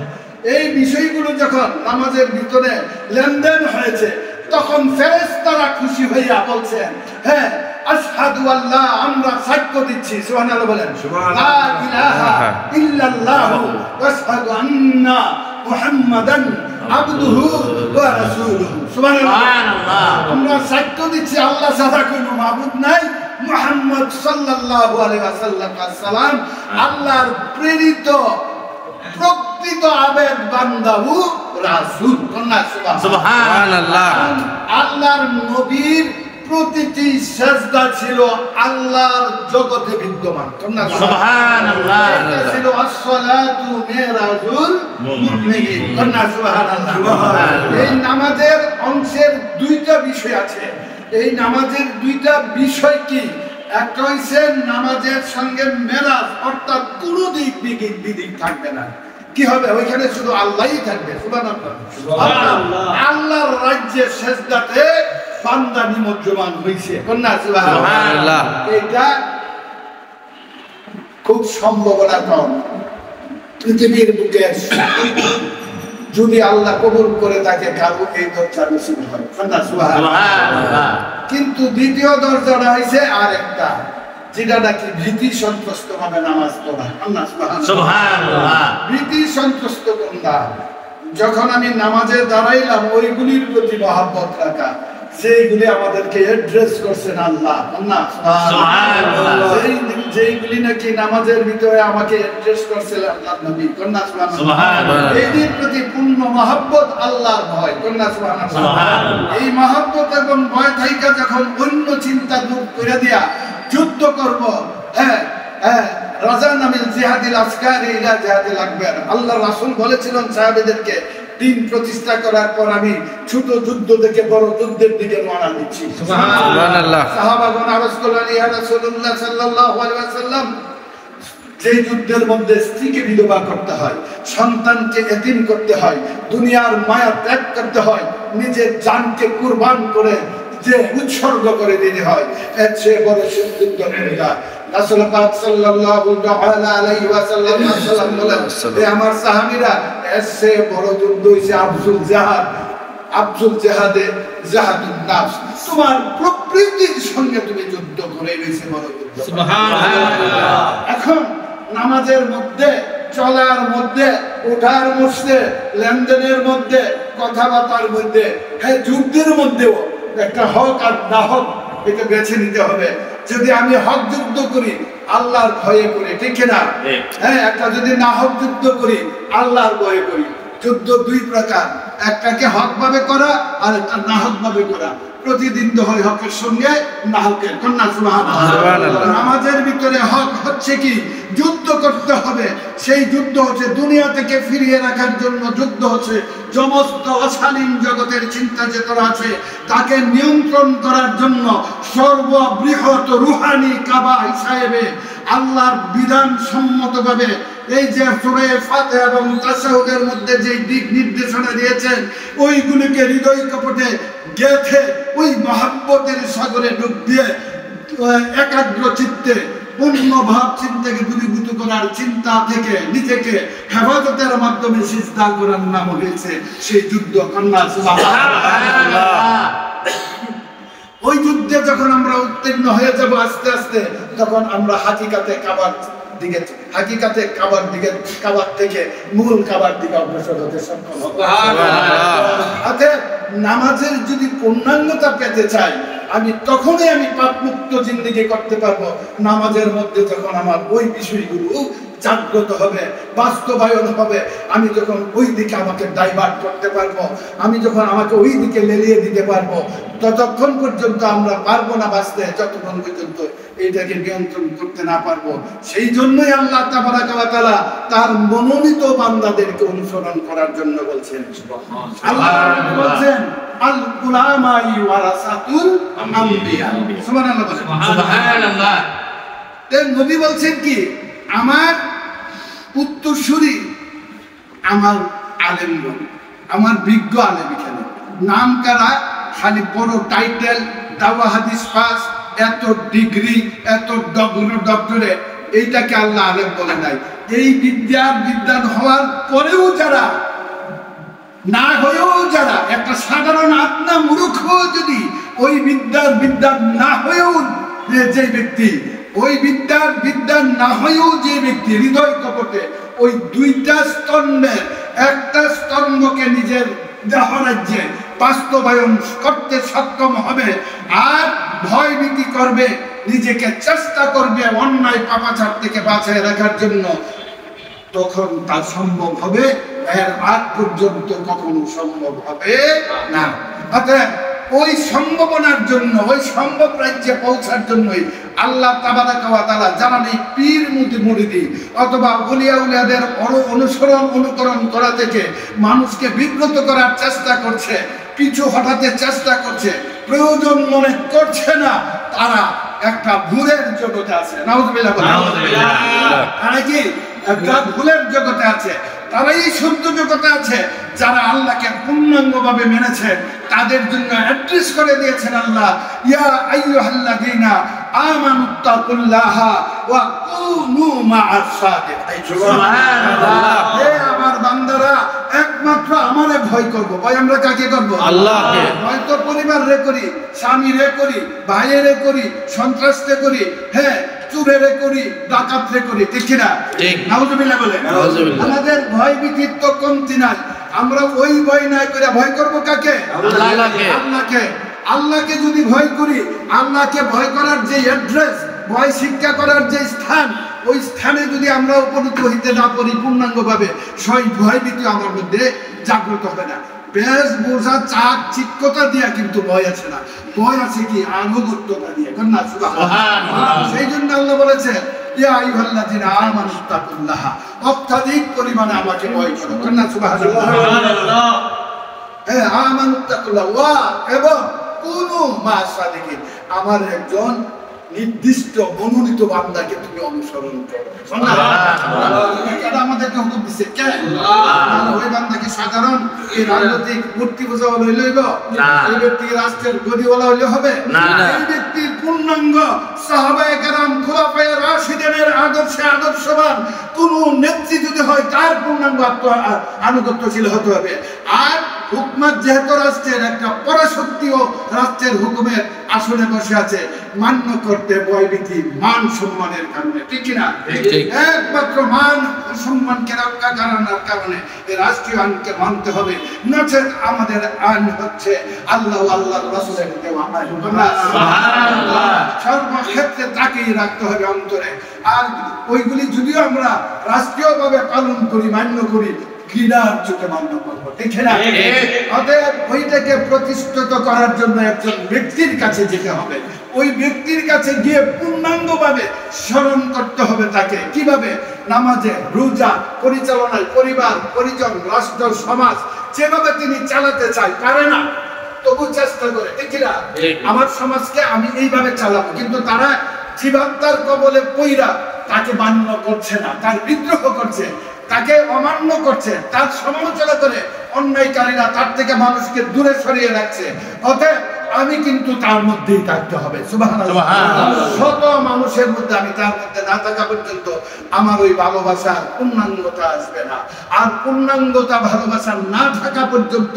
এই বিষয়গুলো যখন নামাজের ভিতরে লেনদেন হয়েছে, তখন ফেরেশতারা খুশি হইয়া বলছেন, হ্যাঁ আশহাদু আল্লাহ, আমরা সাক্ষ্য দিচ্ছি, সুবহানাল্লাহ বলেন, লা ইলাহা ইল্লাল্লাহ ওয়া আশহাদু আন্না মুহাম্মাদান আবদুহু ওয়া রাসূলুহু। সুবহানাল্লাহ, আমরা সাক্ষ্য দিচ্ছি আল্লাহ ছাড়া কোনো মাবুদ নাই, মুহাম্মদ সাল্লাল্লাহু আলাইহি ওয়াসাল্লাম আল্লাহর প্রেরিত প্রকৃত আবেদ বান্দা ও রাসূল। সুবহানাল্লাহ। আল্লাহর নবীর প্রতিটি সিজদা ছিল আল্লাহর জগতে বিদ্যমান। সুবহানাল্লাহ। এটা ছিল আসসালাতু মিরাজুল মুমিনিন। সুবহানাল্লাহ। এই নামাজের অংশের দুইটা বিষয় আছে। এই নামাজের দুইটা বিষয় কি? একটা হইছে নামাজের সঙ্গে মেরাজ, অর্থাৎ কোন দিক বিদিক থাকবে না। কি হবে? ওইখানে শুধু আল্লাহই থাকবে। সুবহানাল্লাহ। আল্লাহর রাজ্যের সিজদাতে বান্দা নিমজ্জমান হইছে। সুবহানাল্লাহ। এটা খুব সম্ভাবনা কম পৃথিবীর বুকে যদি আল্লাহ কবুল করে তাকে কারো এই দরজা নসিব হয়। সুবহানাল্লাহ। কিন্তু দ্বিতীয় দরজাটা হইছে আরেকটা, যেটা নাকি ভীতি সন্ত্রস্ত ভাবে নামাজ পড়া। সুবহানাল্লাহ। ভীতি সন্ত্রস্ত কোনটা? যখন আমি নামাজে দাঁড়াইলাম, ওইগুলির প্রতি মহব্বত রাখা, সেইগুলি আমাদেরকে অ্যাড্রেস করছেন আল্লাহ। যেইগুলি নাকি নামাজের ভিতরে আমাকে অ্যাড্রেস করছেন আল্লাহ নবী। এইটির প্রতি পূর্ণ মহব্বত, আল্লাহর ভয়। এই মহব্বত এবং ভয় থাইকা যখন অন্য চিন্তা দূর করে দিয়া যুদ্ধ করব, হ্যাঁ হ্যাঁ, রাজা নামিল জিহাদিল আসকারি ইলা জিহাদিল আকবার। আল্লাহ রাসূল বলেছিলেন সাহাবীদেরকে, দিন প্রতিষ্ঠা করার পর আমি ছোট যুদ্ধ থেকে বড় যুদ্ধের দিকে রওনা দিচ্ছি। সুবহানাল্লাহ। সাহাবাগণ আরজ করলেন, ইয়া রাসূলুল্লাহ সাল্লাল্লাহু আলাইহি ওয়াসাল্লাম, যে যুদ্ধের মধ্যে স্ত্রীকে বিধবা করতে হয়, সন্তানকে এতিম করতে হয়, দুনিয়ার মায়া ত্যাগ করতে হয়, নিজের জানকে কুরবান করে যে উৎসর্গ করে দিতে হয়, এর চেয়ে বড় যুদ্ধ কোনটা? রাসূল পাক সাল্লাল্লাহু তাআলা আলাইহি ওয়াসাল্লাম বলেন, আমার সাহাবীরা, এর চেয়ে বড় যুদ্ধ হইছে আফজুল জিহাদ। আফজুল জিহাদে জিহাদুন নাফস, তোমার প্রকৃতির সঙ্গে তুমি যুদ্ধ করে রইছে বড় যুদ্ধ। সুবহানাল্লাহ। এখন নামাজের মধ্যে, চলার মধ্যে, ওঠার মধ্যে, লেনদেনের মধ্যে, কথাবার্তার মধ্যে, হ্যাঁ যুদ্ধের মধ্যেও একটা হক আর না হক এটা বেছে নিতে হবে। যদি আমি হক যুদ্ধ করি আল্লাহর ভয়ে করি, ঠিক না? হ্যাঁ, একটা যদি না হক যুদ্ধ করি আল্লাহর ভয়ে করি। যুদ্ধ দুই প্রকার, একটাকে হক ভাবে করা আর একটা না হক ভাবে করা। প্রতিদিন তো হয় হকের সঙ্গে না হকের। সুবহানাল্লাহ। নামাজের ভিতরে হক হচ্ছে কি? যুদ্ধ করতে হবে। সেই যুদ্ধ হচ্ছে দুনিয়া থেকে ফিরিয়ে রাখার জন্য, যুদ্ধ হচ্ছে সমস্ত অশালীন জগতের চিন্তা চেতনা আছে তাকে নিয়ন্ত্রণ করার জন্য সর্ববৃহৎ রুহানি কাবা হিসাবে আল্লাহর বিধান সম্মতভাবে এই যে সূরা ফাতিহা এবং তাশাহুদের মধ্যে যে দিক নির্দেশনা দিয়েছেন, ওইগুলিকে হৃদয় কপটে গেঁথে ওই মহব্বতের সাগরে ডুব দিয়ে একাগ্র চিত্তে পূর্ণ ভাব চিন্তাকে দূরীভূত করার চিন্তা থেকে নিজেকে হেফাজতের মাধ্যমে সিজদা করার নাম হয়েছে সেই যুদ্ধ। কন্যা সুবহানাল্লাহ। ওই যুদ্ধে যখন আমরা উত্তীর্ণ হয়ে যাব আস্তে আস্তে, তখন আমরা হাকিকাতে কাবার দিকে, হাকিকাতে কাবার দিকে, কাবার থেকে মূল কাবার দিকে অগ্রসর হতে সক্ষম হব। সুবহানাল্লাহ। অতএব নামাজের যদি পূর্ণাঙ্গতা পেতে চাই, আমি তখনই আমি পাপ মুক্ত জিন্দেগি করতে পারবো নামাজের মধ্যে যখন আমার ওই বিষয়গুলো জাগ্রত হবে, বাস্তবায়ন হবে। আমি যখন ওই দিকে আমাকে ডাইভার্ট করতে পারবো, আমি যখন আমাকে ওই দিকে লেলিয়ে দিতে পারবো, ততক্ষণ পর্যন্ত আমরা পারবো না বাঁচতে, যতক্ষণ পর্যন্ত এইটাকে নিয়ন্ত্রণ করতে না পারবো। সেই জন্যই আল্লাহ তাবারাকা ওয়া তাআলা তার মনোনীত বান্দাদেরকে অনুসরণ করার জন্য বলছেন। আল্লাহ বলছেন আল উলামা ওয়ারাসাতুল আম্বিয়া। সুবহানাল্লাহ বলেন। সুবহানাল্লাহ। দেন নবী বলছেন কি, আমার উত্তরসূরি আমার আলেমগণ, আমার বিজ্ঞ আলেম। এখানে নাম কারা, খালি বড় টাইটেল, দাওয়া হাদিস পাস, এত ডিগ্রি, এত ডক্টরেট, এইটাকে আল্লাহ আলেম বলে নাই। এই বিদ্যান হওয়ার পরেও যারা, না হয়েও যারা, একটা সাধারণ আত্মা মূর্খ যদি ওই বিদ্যার না হয়েও যে ব্যক্তি, ওই বিদ্যার না হয়েও যে ব্যক্তি হৃদয় কপটে ওই দুইটা স্তম্ভের একটা স্তম্ভকে নিজের দেহ রাজ্যে বাস্তবায়ন করতে সক্ষম হবে আর ভয় ভীতি করবে, নিজেকে চেষ্টা করবে অন্যায় পাপাচার থেকে বাঁচিয়ে রাখার জন্য, তখন তা সম্ভব হবে। এর আগ পর্যন্ত কখনো সম্ভব হবে না। অতএব ওই সম্ভাবনার জন্য, ওই সম্ভব রাজ্যে পৌঁছার জন্যই আল্লাহ তাবারাকা ওয়া তাআলা যারা এই পীর মুরিদি অথবা ওলিয়া উলিয়াদের অনুকরণ করা থেকে মানুষকে বিব্রত করার চেষ্টা করছে, পিছু হটাতে চেষ্টা করছে, প্রয়োজন মনে করছে না, তারা একটা ভুলের জগতে আছে। নাউযুবিল্লাহ। তারা কি একটা ভুলের জগতে আছে? তারা এই সত্য জগতে আছে যারা আল্লাহকে পূর্ণাঙ্গভাবে মেনেছে। তাদের জন্য অ্যাড্রেস করে দিয়েছেন আল্লাহ, ইয়া আইয়ুহাল্লাযীনা আমানুত্তাকুল্লাহা ওয়া কুনু মা'আস সাদিকিন। সুবহানাল্লাহ। হে আমার বান্দারা, একমাত্র আমারে ভয় করব। ভয় আমরা কাকে করব? আল্লাহকে। ভয় তো পরিবারে করি, স্বামীরে করি, ভাইয়েরে করি, সন্ত্রাসীরে করি, হ্যাঁ চুরেরে করি, ডাকাতরে করি, ঠিক না? ঠিক। নাউযুবিল্লাহ বলে। আমাদের ভয় ভীতির তো কমতি নাই। আমরা ওই ভয় নাই করে ভয় করব কাকে? আল্লাহকে। আল্লাহকে যদি ভয় করি, আল্লাহকে ভয় করার যে অ্যাড্রেস, ভয় শিক্ষা করার যে স্থান, ওই স্থানে যদি আমরা উপনীত হইতে না পারি পূর্ণাঙ্গভাবে, সেই ভয় ভীতি আমার মধ্যে জাগ্রত হবে না। বেশ বোঝা চাক চিত্ততা দিয়া কিন্তু ভয় আছে না, ভয় আছে কি আনুগত্যতা দিয়ে। সেই জন্য আল্লাহ বলেছে, ইয়া আইয়ুহাল্লাযীনা আমানুত্তাকুল্লাহা, অত্যাধিক পরিমাণে আমাকে ভয় করো। সুবহানাল্লাহ। হ্যাঁ, আমানুত্তাকুল্লাহ ওয়া এবং কুনু মা'আস সাদিকিন, আমার একজন নির্দিষ্ট মনোনীত বান্দাকে তুমি অনুসরণ করো। আমাদেরকে হুকুম দিচ্ছে কে? ওই বান্দাকে সাধারণ এই রাজনৈতিক মূর্তি পূজা হইলে হইব? এই ব্যক্তি রাষ্ট্রের গদিওয়ালা হইলে হবে? এই ব্যক্তির পূর্ণাঙ্গ সাহাবায়ে কেরাম খুলাফায়ে রাশিদিনের আদর্শে আদর্শবান কোন নেত্রী যদি হয়, তার পূর্ণাঙ্গ আনুগত্যশীল হতে হবে। আর হুকমাত যেহেতু রাষ্ট্রের একটা পরাশক্তিও রাষ্ট্রের হুকুমের আসনে বসে আছে, মান্য করতে ভয়ভীতি মান সম্মানের কারণে, ঠিক কিনা? একমাত্র মান সম্মানকে রক্ষা করার কারণে এই রাষ্ট্রীয় আইনকে মানতে হবে। নচেত আমাদের আইন হচ্ছে আল্লাহ আল্লাহর রাসূলের দেওয়া আইন। সুবহানাল্লাহ। সর্বক্ষেত্রে তাকেই রাখতে হবে অন্তরে। আর ওইগুলি যদিও আমরা রাষ্ট্রীয়ভাবে পালন করি, মান্য করি, ঘৃণার চোখে মান্য করবো, ঠিক না? অতএব ওইটাকে প্রতিষ্ঠিত করার জন্য একজন ব্যক্তির কাছে যেতে হবে। ওই ব্যক্তির কাছে গিয়ে পূর্ণাঙ্গভাবে স্মরণ করতে হবে তাকে। কিভাবে? নামাজে, রোজা, পরিচালনায়, পরিবার, পরিজন, রাষ্ট্র, সমাজ যেভাবে তিনি চালাতে চায়, পারে না, তবু চেষ্টা করে, ঠিক না? আমার সমাজকে আমি এইভাবে চালাবো, কিন্তু তারা জীবাত্মার কবলে পইরা তাকে মান্য করছে না, তার বিদ্রোহ করছে, তাকে অমান্য করছে, তার সমালোচনা করে অন্যায়কারীরা তার থেকে মানুষকে দূরে সরিয়ে রাখছে। অতএব আমি কিন্তু তার মধ্যেই থাকতে হবে। সুবহানাল্লাহ। শত মানুষের মধ্যে আমি তার মধ্যে না থাকা পর্যন্ত আমার ওই ভালোবাসার পূর্ণাঙ্গতা আসবে না। আর পূর্ণাঙ্গতা ভালোবাসা না থাকা পর্যন্ত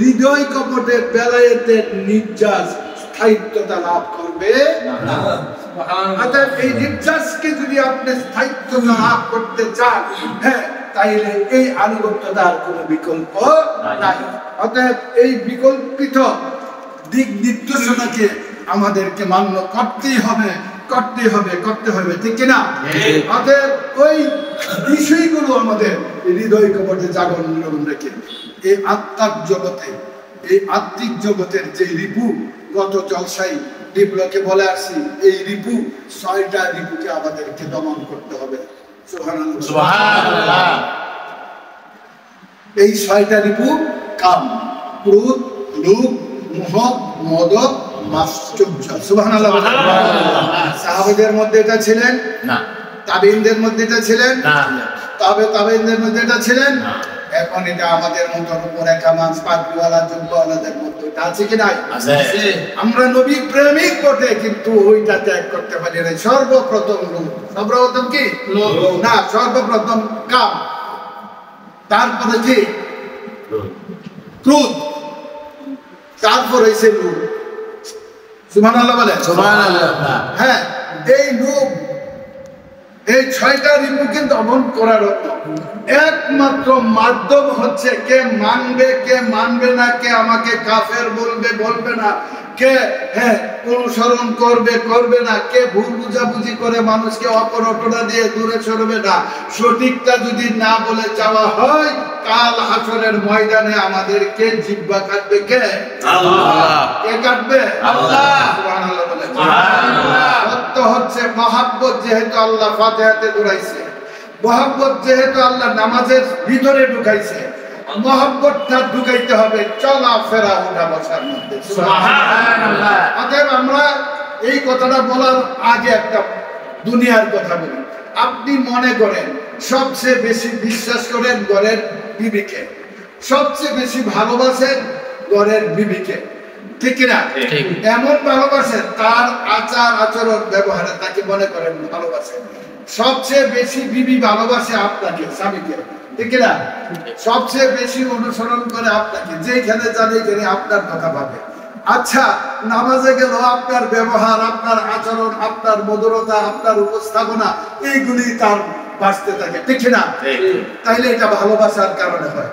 হৃদয় কপটের বেলায়েতের নির্যাস স্থায়িত্বতা লাভ করবে না। অতএব এই নির্যাসকে যদি আপনি স্থায়িত্ব লাভ করতে চান, হ্যাঁ, তাইলে এই আনুগত্যতার কোনো বিকল্প নাই। অতএব এই বিকল্পিত দিক নির্দেশনাকে আমাদেরকে মান্য করতেই হবে, করতে হবে, করতে হবে, ঠিক কিনা? অতএব ওই বিষয়গুলো আমাদের হৃদয় কবরে জাগরণ রেখে এই আত্মার জগতে, এই আত্মিক জগতের যে রিপু, গত জলসাই ডিপ্লোকে বলে আসছি, এই রিপু 6টা রিপুকে আমাদেরকে দমন করতে হবে। সুবহানাল্লাহ। এই 6টা রিপু কাম, ক্রোধ, লোভ, মোহ, মদ, মাশ্চর্য। সুবহানাল্লাহ। সাহাবাদের মধ্যে এটা ছিলেন না, তাবেঈনদের মধ্যে এটা ছিলেন না, তাবেঈনদের মধ্যে এটা ছিলেন না। এখন এটা আমাদের মতো রূপরেখা মাছ পাগড়িওয়ালা যোগ্যওয়ালাদের মধ্যে এটা আছে কি নাই? আমরা নবী প্রেমিক বটে, কিন্তু ওইটা ত্যাগ করতে পারি না। সর্বপ্রথম লোভ, সর্বপ্রথম কি? না, সর্বপ্রথম কাম, তারপরে কি? ক্রোধ, তারপরে এসে লোভ। সুবহানাল্লাহ বলে। সুবহানাল্লাহ। হ্যাঁ, এই লোভ, এই 6টা রিপুকে দমন করার একমাত্র মাধ্যম হচ্ছে কে মানবে, কে মানবে না, কে আমাকে কাফের বলবে, বলবে না, কে অনুসরণ করবে, করবে না, কে ভুল বুঝাবুঝি করে মানুষকে অপরটনা দিয়ে দূরে সরবে না। সঠিকটা যদি না বলে যাওয়া হয়, কাল হাসরের ময়দানে আমাদেরকে জিহ্বা কাটবে কে? আল্লাহ। কে কাটবে? আল্লাহ। সুবহানাল্লাহ বলে। সুবহানাল্লাহ। সত্য হচ্ছে মহাব্বত যেহেতু আল্লাহ ফাতিহাতে ঢুকাইছে, মহাব্বত যেহেতু আল্লাহ নামাজের ভিতরে ঢুকাইছে, মহাব্বতটা ঢুকাইতে হবে চলাফেরা ওঠা বসার মধ্যে। সুবহানাল্লাহ। অতএব আমরা এই কথাটা বলার আগে একটা দুনিয়ার কথা বলি। আপনি মনে করেন সবচেয়ে বেশি বিশ্বাস করেন ঘরের বিবিকে, সবচেয়ে বেশি ভালোবাসেন ঘরের বিবিকে, ঠিক কিনা? এমন ভালোবাসেন তার আচার আচরণ ব্যবহারে তাকে মনে করেন ভালোবাসেন। সবচেয়ে বেশি বিবি ভালোবাসে আপনাকে, স্বামীকে, ঠিক কিনা? সবচেয়ে বেশি অনুসরণ করে আপনাকে, যেখানে যাবে এখানে আপনার কথা ভাবে। আচ্ছা, নামাজে গেল আপনার ব্যবহার, আপনার আচরণ, আপনার মধুরতা, আপনার উপস্থাপনা, এইগুলি তার বাঁচতে থাকে, ঠিক কিনা? তাইলে এটা ভালোবাসার কারণে হয়।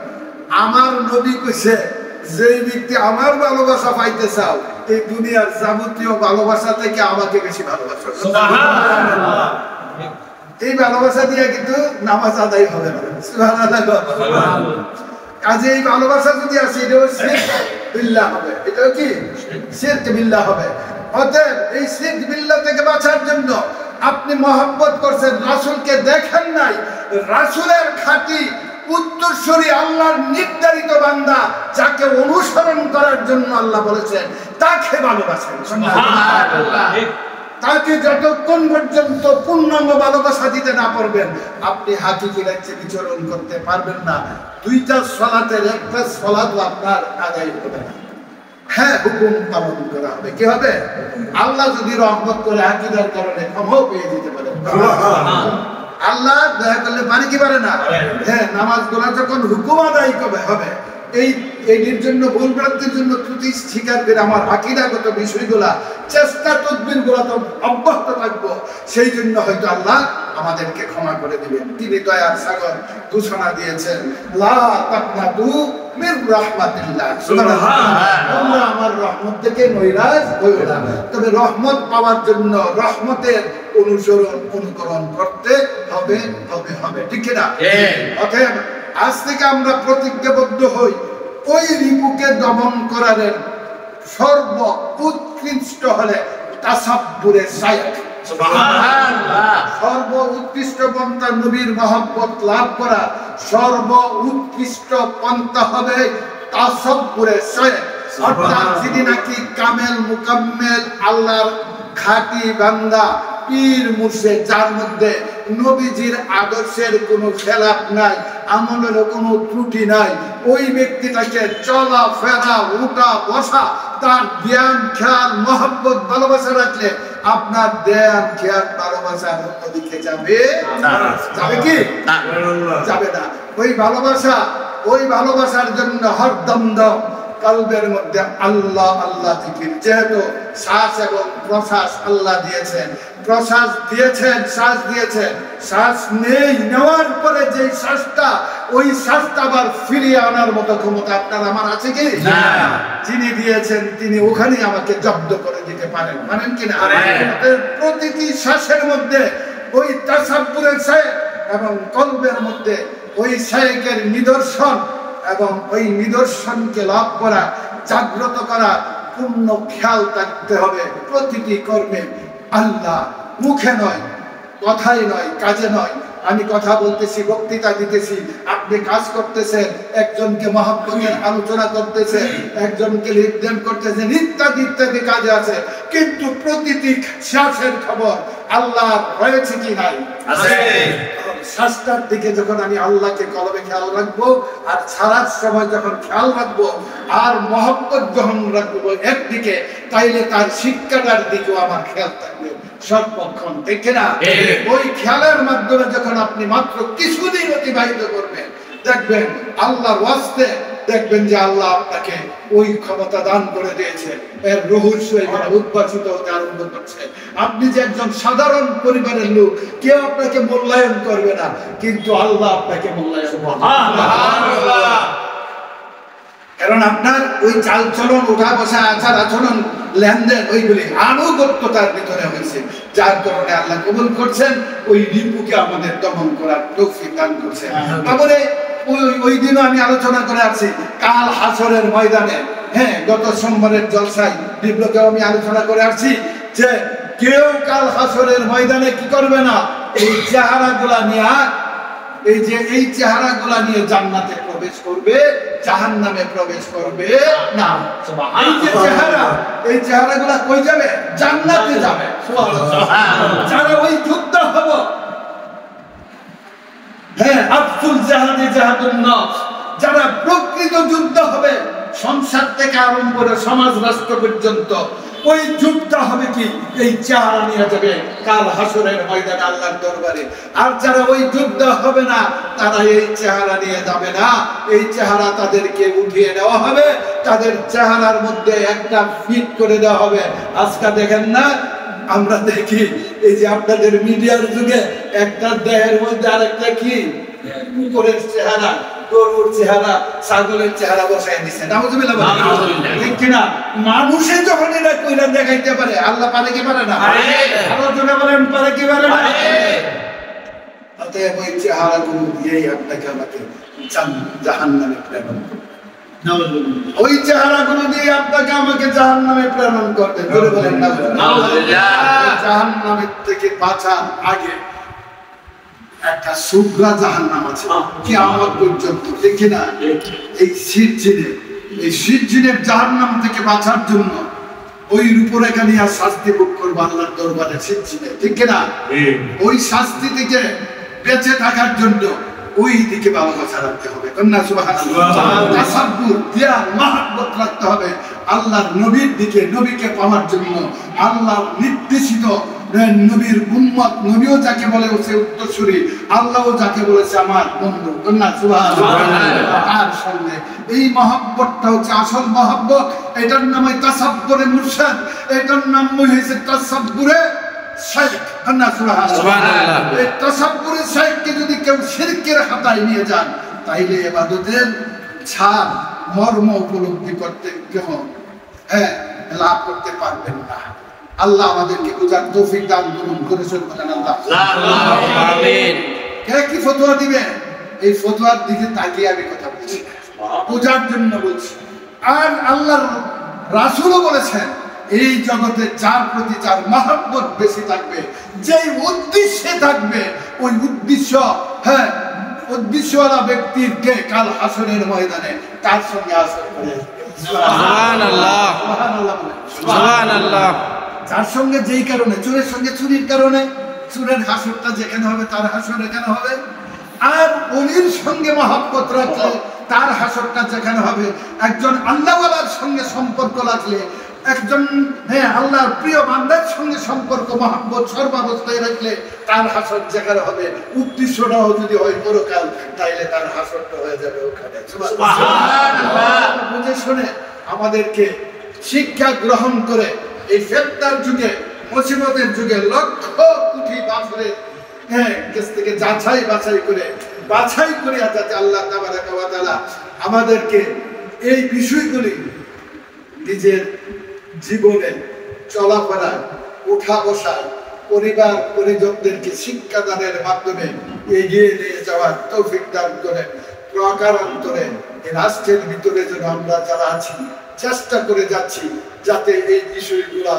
আমার নবী কইছে, যে ব্যক্তি আমার ভালোবাসা পাইতে চাও, এই দুনিয়ার যাবতীয় ভালোবাসা থেকে আমাকে বেশি ভালোবাসো। সুবহানাল্লাহ। এই ভালোবাসা দিয়ে কিন্তু নামাজ আদায় হবে না। সুবহানাল্লাহ। কাজে এই ভালোবাসা যদি আসে, এটাও শিরক বিল্লাহ হবে, এটাও কি? শিরক বিল্লাহ হবে। অতএব এই শিরক বিল্লাহ থেকে বাঁচার জন্য আপনি মহব্বত করছেন, রাসূলকে দেখেন নাই, রাসূলের খাঁটি উত্তরসূরি আল্লাহর নির্ধারিত বান্দা, যাকে অনুসরণ করার জন্য আল্লাহ বলেছেন, তাকে ভালোবাসেন। সুবহানাল্লাহ। তাকে যতক্ষণ পর্যন্ত পূর্ণাঙ্গ ভালোবাসা দিতে না পারবেন, আপনি হাকিকি রাজ্যে বিচরণ করতে পারবেন না। 2টা সালাতের একটা সালাত আপনার আদায় হবে না। হ্যাঁ, হুকুম পালন করা হবে। কি হবে? আল্লাহ যদি রহমত করে আকীদার কারণে ক্ষমাও পেয়ে যেতে পারেন। আল্লাহ দয়া করলে পারে কি পারে না? হ্যাঁ, নামাজগুলো যখন হুকুম আদায় হবে, এইটির জন্য ভুল ভ্রান্তির জন্য ত্রুটি স্বীকার করে আমার আকীদাগত বিষয়গুলা, চেষ্টা তদবির গুলা তো অব্যাহত থাকবো। সেই জন্য হয়তো আল্লাহ আমাদেরকে ক্ষমা করে দিবেন। তিনি দয়ার সাগর ঘোষণা দিয়েছেন, লা তাকনাতু মির রাহমাতিল্লাহ। তোমরা আমার রহমত থেকে নৈরাশ হইও না। তবে রহমত পাওয়ার জন্য রহমতের অনুকরণ করতে হবে, ঠিক কিনা? অতএব আজ থেকে আমরা প্রতিজ্ঞাবদ্ধ হই, ওই রিপুকে দমন করার সর্ব উৎকৃষ্ট হলে তাসাব্বুরে শাইখ। সুবহানাল্লাহ। সর্ব উৎকৃষ্ট পন্থা নবীর মহব্বত লাভ করা, সর্ব উৎকৃষ্ট পন্থা হবে তাসাব্বুরে শাইখ। অর্থাৎ যিনি নাকি কামেল মুকাম্মেল আল্লাহর খাঁটি বান্দা, পীর মুর্শিদ, যার মধ্যে নবীজির আদর্শের কোনো খেলাপ নাই, আমলের কোনো ত্রুটি নাই, ওই ব্যক্তিটাকে চলা ফেরা উঠা বসা, তার জ্ঞান খেয়াল মহব্বত ভালোবাসা রাখলে আপনার জ্ঞান খেয়াল ভালোবাসা অন্যদিকে যাবে কি? যাবে না। ওই ভালোবাসার জন্য হরদম কলবের মধ্যে আল্লাহ আল্লাহ জিকির। যেহেতু শ্বাস এবং প্রশ্বাস আল্লাহ দিয়েছেন, প্রশ্বাস দিয়েছেন, শ্বাস দিয়েছেন, শ্বাস নেওয়ার পরে যে শ্বাসটা, ওই শ্বাসটা আবার ফিরিয়ে আনার মতো ক্ষমতা আপনার আমার আছে কি? যিনি দিয়েছেন তিনি ওখানেই আমাকে জব্দ করে দিতে পারেন, মানেন কিনা? প্রতিটি শ্বাসের মধ্যে ওই তাসাব্বুরের শায়েক এবং কলবের মধ্যে ওই শায়েকের নিদর্শন, এবং ওই নিদর্শনকে লাভ করা, জাগ্রত করা, পূর্ণ খেয়াল থাকতে হবে প্রতিটি কর্মে। আল্লাহ মুখে নয়, কথাই নয়, কাজে নয়। আমি কথা বলতেছি, বক্তৃতা দিতেছি, আপনি কাজ করতেছেন, একজনকে মহব্বতের আলোচনা করতেছেন, একজনকে লেনদেন করতেছেন, ইত্যাদি ইত্যাদি কাজে আছে, কিন্তু প্রতিটি শ্বাসের খবর আল্লাহ রয়েছে কি নাই? শ্বাসটার দিকে যখন আমি আল্লাহকে কলবে খেয়াল রাখবো, আর ছাড়ার সময় যখন খেয়াল রাখবো, আর মহব্বত যখন রাখবো একদিকে, তাইলে তার শিক্ষাটার দিকেও আমার খেয়াল থাকবে সর্বক্ষণ, ঠিক না? ওই খেয়ালের মাধ্যমে যখন আপনি মাত্র কিছুদিন অতিবাহিত করবেন, দেখবেন আল্লাহর ওয়াস্তে, দেখবেন যে আল্লাহ আপনাকে ওই ক্ষমতা দান করে দিয়েছে, এর রহস্য এখানে উদ্ভাসিত হতে আরম্ভ করছে। আপনি যে একজন সাধারণ পরিবারের লোক, কেউ আপনাকে মূল্যায়ন করবে না, কিন্তু আল্লাহ আপনাকে মূল্যায়ন করবে। কারণ আপনার ওই চালচলন, ওঠা বসা, আচার আচরণ, লেনদেন, ওইগুলি আনুগত্যতার ভিতরে হয়েছে, যার কারণে আল্লাহ কবুল করছেন, ওই রিপুকে আমাদের দমন করার তৌফিক দান করছেন। তারপরে ওই দিনও আমি আলোচনা করে আছি কাল হাসরের ময়দানে। হ্যাঁ, গত সোমবারের জলসায় বিপ্লবকেও আমি আলোচনা করে আসছি যে কেউ কাল হাসরের ময়দানে কি করবে না, এই চেহারাগুলা নিয়ে, এই চেহারাগুলা নিয়ে জান্নাতে প্রবেশ করবে, জাহান্নামে প্রবেশ করবে না। এই যে চেহারা, এই চেহারাগুলা কই যাবে? জান্নাতে যাবে। যারা ওই যুদ্ধ হবে, হ্যাঁ, আফসুল জাহাদে জাহাদুন নফস, যারা প্রকৃত যুদ্ধ হবে, সংসার থেকে আরম্ভ করে সমাজ রাষ্ট্র পর্যন্ত, ওই যুদ্ধ হবে কি এই চেহারা নিয়ে যাবে কাল হাসরের ময়দানে আল্লাহর দরবারে। আর যারা ওই যুদ্ধ হবে না, তারা এই চেহারা নিয়ে যাবে না, এই চেহারা তাদেরকে উঠিয়ে দেওয়া হবে, তাদের চেহারার মধ্যে একটা ফিট করে দেওয়া হবে। আজকে দেখেন না, আমরা দেখি এই যে আপনাদের মিডিয়ার যুগে একটা দেহের মধ্যে আরেকটা কি কুকুরের চেহারা, গরুর চেহারা, ছাগলের চেহারা বসায় দিচ্ছে। নাউজুবিল্লাহ, ঠিক কিনা? মানুষে যখন এটা কইরা দেখাইতে পারে, আল্লাহ পারে কি পারে না? আলোচনা বলেন, পারে কি পারে না? অতএব ওই চেহারাগুলো দিয়েই আপনাকে আমাকে জাহান্নামে প্রেরণ করবে। ওই চেহারাগুলো দিয়ে আপনাকে আমাকে জাহান্নামে প্রেরণ করবে। জোরে বলেন নাউজুবিল্লাহ। জাহান্নামের থেকে বাঁচার আগে একটা সুগ্রা জাহান্নাম আছে কিয়ামত পর্যন্ত, ঠিক না? এই সিজ্জিনের জাহান্নাম থেকে বাঁচার জন্য ওই রূপরেখা নিয়ে শাস্তি ভোগ করবো আল্লাহর দরবারে সিজ্জিনে, ঠিক না? ওই শাস্তি থেকে বেঁচে থাকার জন্য ওই দিকে ভালোবাসা রাখতে হবে। কন্যা সুবহানাল্লাহ। তাসাব্বুর, ধ্যান, মহব্বত রাখতে হবে আল্লাহর নবীর দিকে, নবীকে পাওয়ার জন্য। আল্লাহর নির্দেশিত নবীর উম্মত, নবীও যাকে বলে হচ্ছে উত্তরসূরি, আল্লাহও যাকে বলেছে আমার বন্ধু। কন্যা সুবহানাল্লাহ। তার সঙ্গে এই মহব্বতটা হচ্ছে আসল মহব্বত। এটার নাম তাসাব্বুরে মুরশিদ, এটার নাম হয়েছে তাসাব্বুরে শাইখ। কন্যা সুবহানাল্লাহ। এই তাসাব্বুরে শাইখকে যদি কেউ শিরকের খাতায় নিয়ে যান, তাইলে ইবাদতের ছাড় মর্ম উপলব্ধি করতে কেউ লাভ করতে পারবেন না। আল্লাহ আমাদেরকে বুঝার তৌফিক দান করুন। করে বলেন আল্লাহ আমিন। কে কি ফতোয়া দিবে, এই ফতোয়ার দিকে তাকিয়ে আমি কথা বলছি, বুঝার জন্য বলছি। আর আল্লাহর রাসূলও বলেছেন, এই জগতে যার প্রতি যার মহব্বত বেশি থাকবে, যেই উদ্দেশ্যে থাকবে, ওই উদ্দেশ্য, উদ্দেশ্যওয়ালা ব্যক্তিকে কাল হাসরের ময়দানে তার সঙ্গে আসর করে। সুবহানাল্লাহ, সুবহানাল্লাহ, সুবহানাল্লাহ। যার সঙ্গে যেই কারণে, চোরের সঙ্গে চুরির কারণে চোরের হাসরটা যেখানে হবে তার হাসর এখানে হবে। আর ওলির সঙ্গে মহব্বত রাখলে তার হাসরটা যেখানে হবে। একজন আল্লাহওয়ালার সঙ্গে সম্পর্ক রাখলে, একজন আল্লাহর প্রিয় বান্দার সঙ্গে সম্পর্ক মহব্বত সর্বাবস্থায় রাখলে তার হাসর যেখানে হবে, উদ্দেশ্যটাও যদি হয় পরকাল, তাইলে তার হাসরটা হয়ে যাবে ওখানে। সুবহানাল্লাহ। বুঝে শুনে আমাদেরকে শিক্ষা গ্রহণ করে এই ফিতনার যুগে, মুসিবতের যুগে লক্ষ কোটি বছরের কাছ থেকে যাচাই বাছাই করে যাতে আল্লাহ তাবারাকা ওয়া তাআলা আমাদেরকে এই বিষয়গুলি নিজের জীবনে চলাফেরা, উঠা বসা, পরিবার পরিজনদেরকে শিক্ষাদানের মাধ্যমে এগিয়ে নিয়ে যাওয়ার তৌফিক দান করে প্রকারান্তরে এই রাষ্ট্রের ভিতরে যেন আমরা যারা আছি চেষ্টা করে যাচ্ছি যাতে এই বিষয়গুলা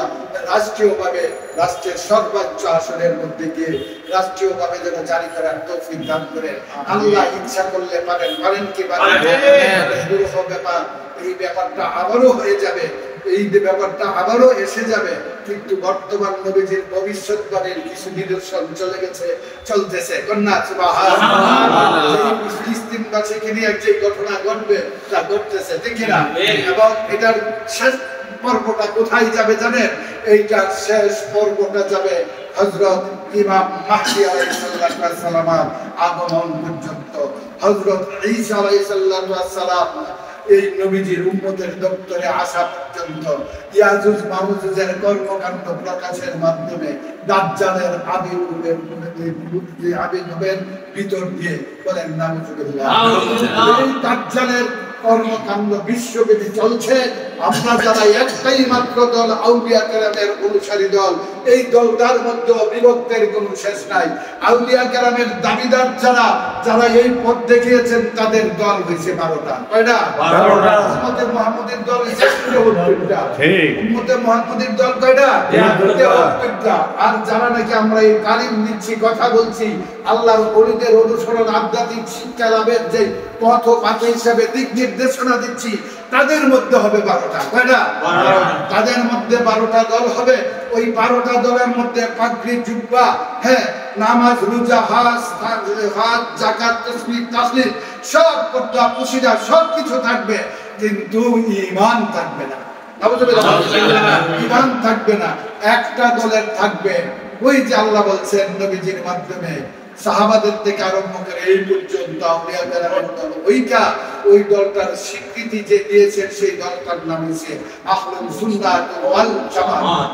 রাষ্ট্রীয়ভাবে রাষ্ট্রের সর্বোচ্চ আসনের মধ্যে গিয়ে রাষ্ট্রীয়ভাবে যেন জারি করার তৌফিক দান করে আল্লাহ ইচ্ছা করলে পারেন কি পারেন ব্যাপার, এই ব্যাপারটা আবারও হয়ে যাবে, এই ব্যাপারটা আবারও এসে যাবে। কিন্তু বর্তমান নবীজির ভবিষ্যৎবাণীর কিছু নিদর্শন চলতেছে। কন্যা ফিলিস্তিনবাসীকে নিয়ে যে ঘটনা ঘটবে তা ঘটতেছে, ঠিক না? এবং এটার শেষ পর্বটা কোথায় যাবে জানেন? এইটার শেষ পর্বটা যাবে হযরত ইমাম মাহদী আলাইহিস সালামের আগমন পর্যন্ত। হযরত ঈসা আলাইহিস সালাম এই নবীজির উম্মতের দপ্তরে আসা পর্যন্ত ইয়াজুজ মামুজের কর্মকাণ্ড প্রকাশের মাধ্যমে দাজ্জালের আবির্ভাবের ভিতর দিয়ে বলেন নাউজুবিল্লাহ। এই দাজ্জালের কর্মকাণ্ড বিশ্বব্যাপী চলছে। আমরা যারা একটাই মাত্র দল, আউলিয়া কেরামের অনুসারী দল, এই দলটার মধ্যে বিভক্তের কোনো শেষ নাই। আউলিয়া কেরামের দাবিদার যারা এই পথ দেখিয়েছেন তাদের দল হয়েছে 12টা। কয়টা? 12টা। উম্মতে মুহাম্মদের দল হয়েছে 73টা। ঠিক। উম্মতে মুহাম্মদের দল কয়টা? 73টা। আর যারা নাকি আমরা এই তালিম দিচ্ছি, কথা বলছি, আল্লাহর ওলিদের অনুসরণ, আধ্যাত্মিক শিক্ষা লাভের যে পথ পাথে হিসাবে দিক নির্দেশনা দিচ্ছি, তাদের মধ্যে হবে 12টা। কয়টা? 12টা। তাদের মধ্যে 12টা দল হবে। ওই 12টা দলের মধ্যে পাগড়ি, জুব্বা, নামাজ, রোজা, হজ, যাকাত, তাসবিহ, তাহলিল সব পর্দা, পুশিদা সবকিছু থাকবে, কিন্তু ঈমান থাকবে না। ঈমান থাকবে না। একটা দলের থাকবে ওই যে আল্লাহ বলছেন নবীজির মাধ্যমে সাহাবাদের থেকে আরম্ভ করে এই পর্যন্ত আউলিয়া কেরামের দল, ওই দলটার স্বীকৃতি যে দিয়েছেন সেই দলটার নাম হচ্ছে আহলুস সুন্নাত ওয়াল জামাত।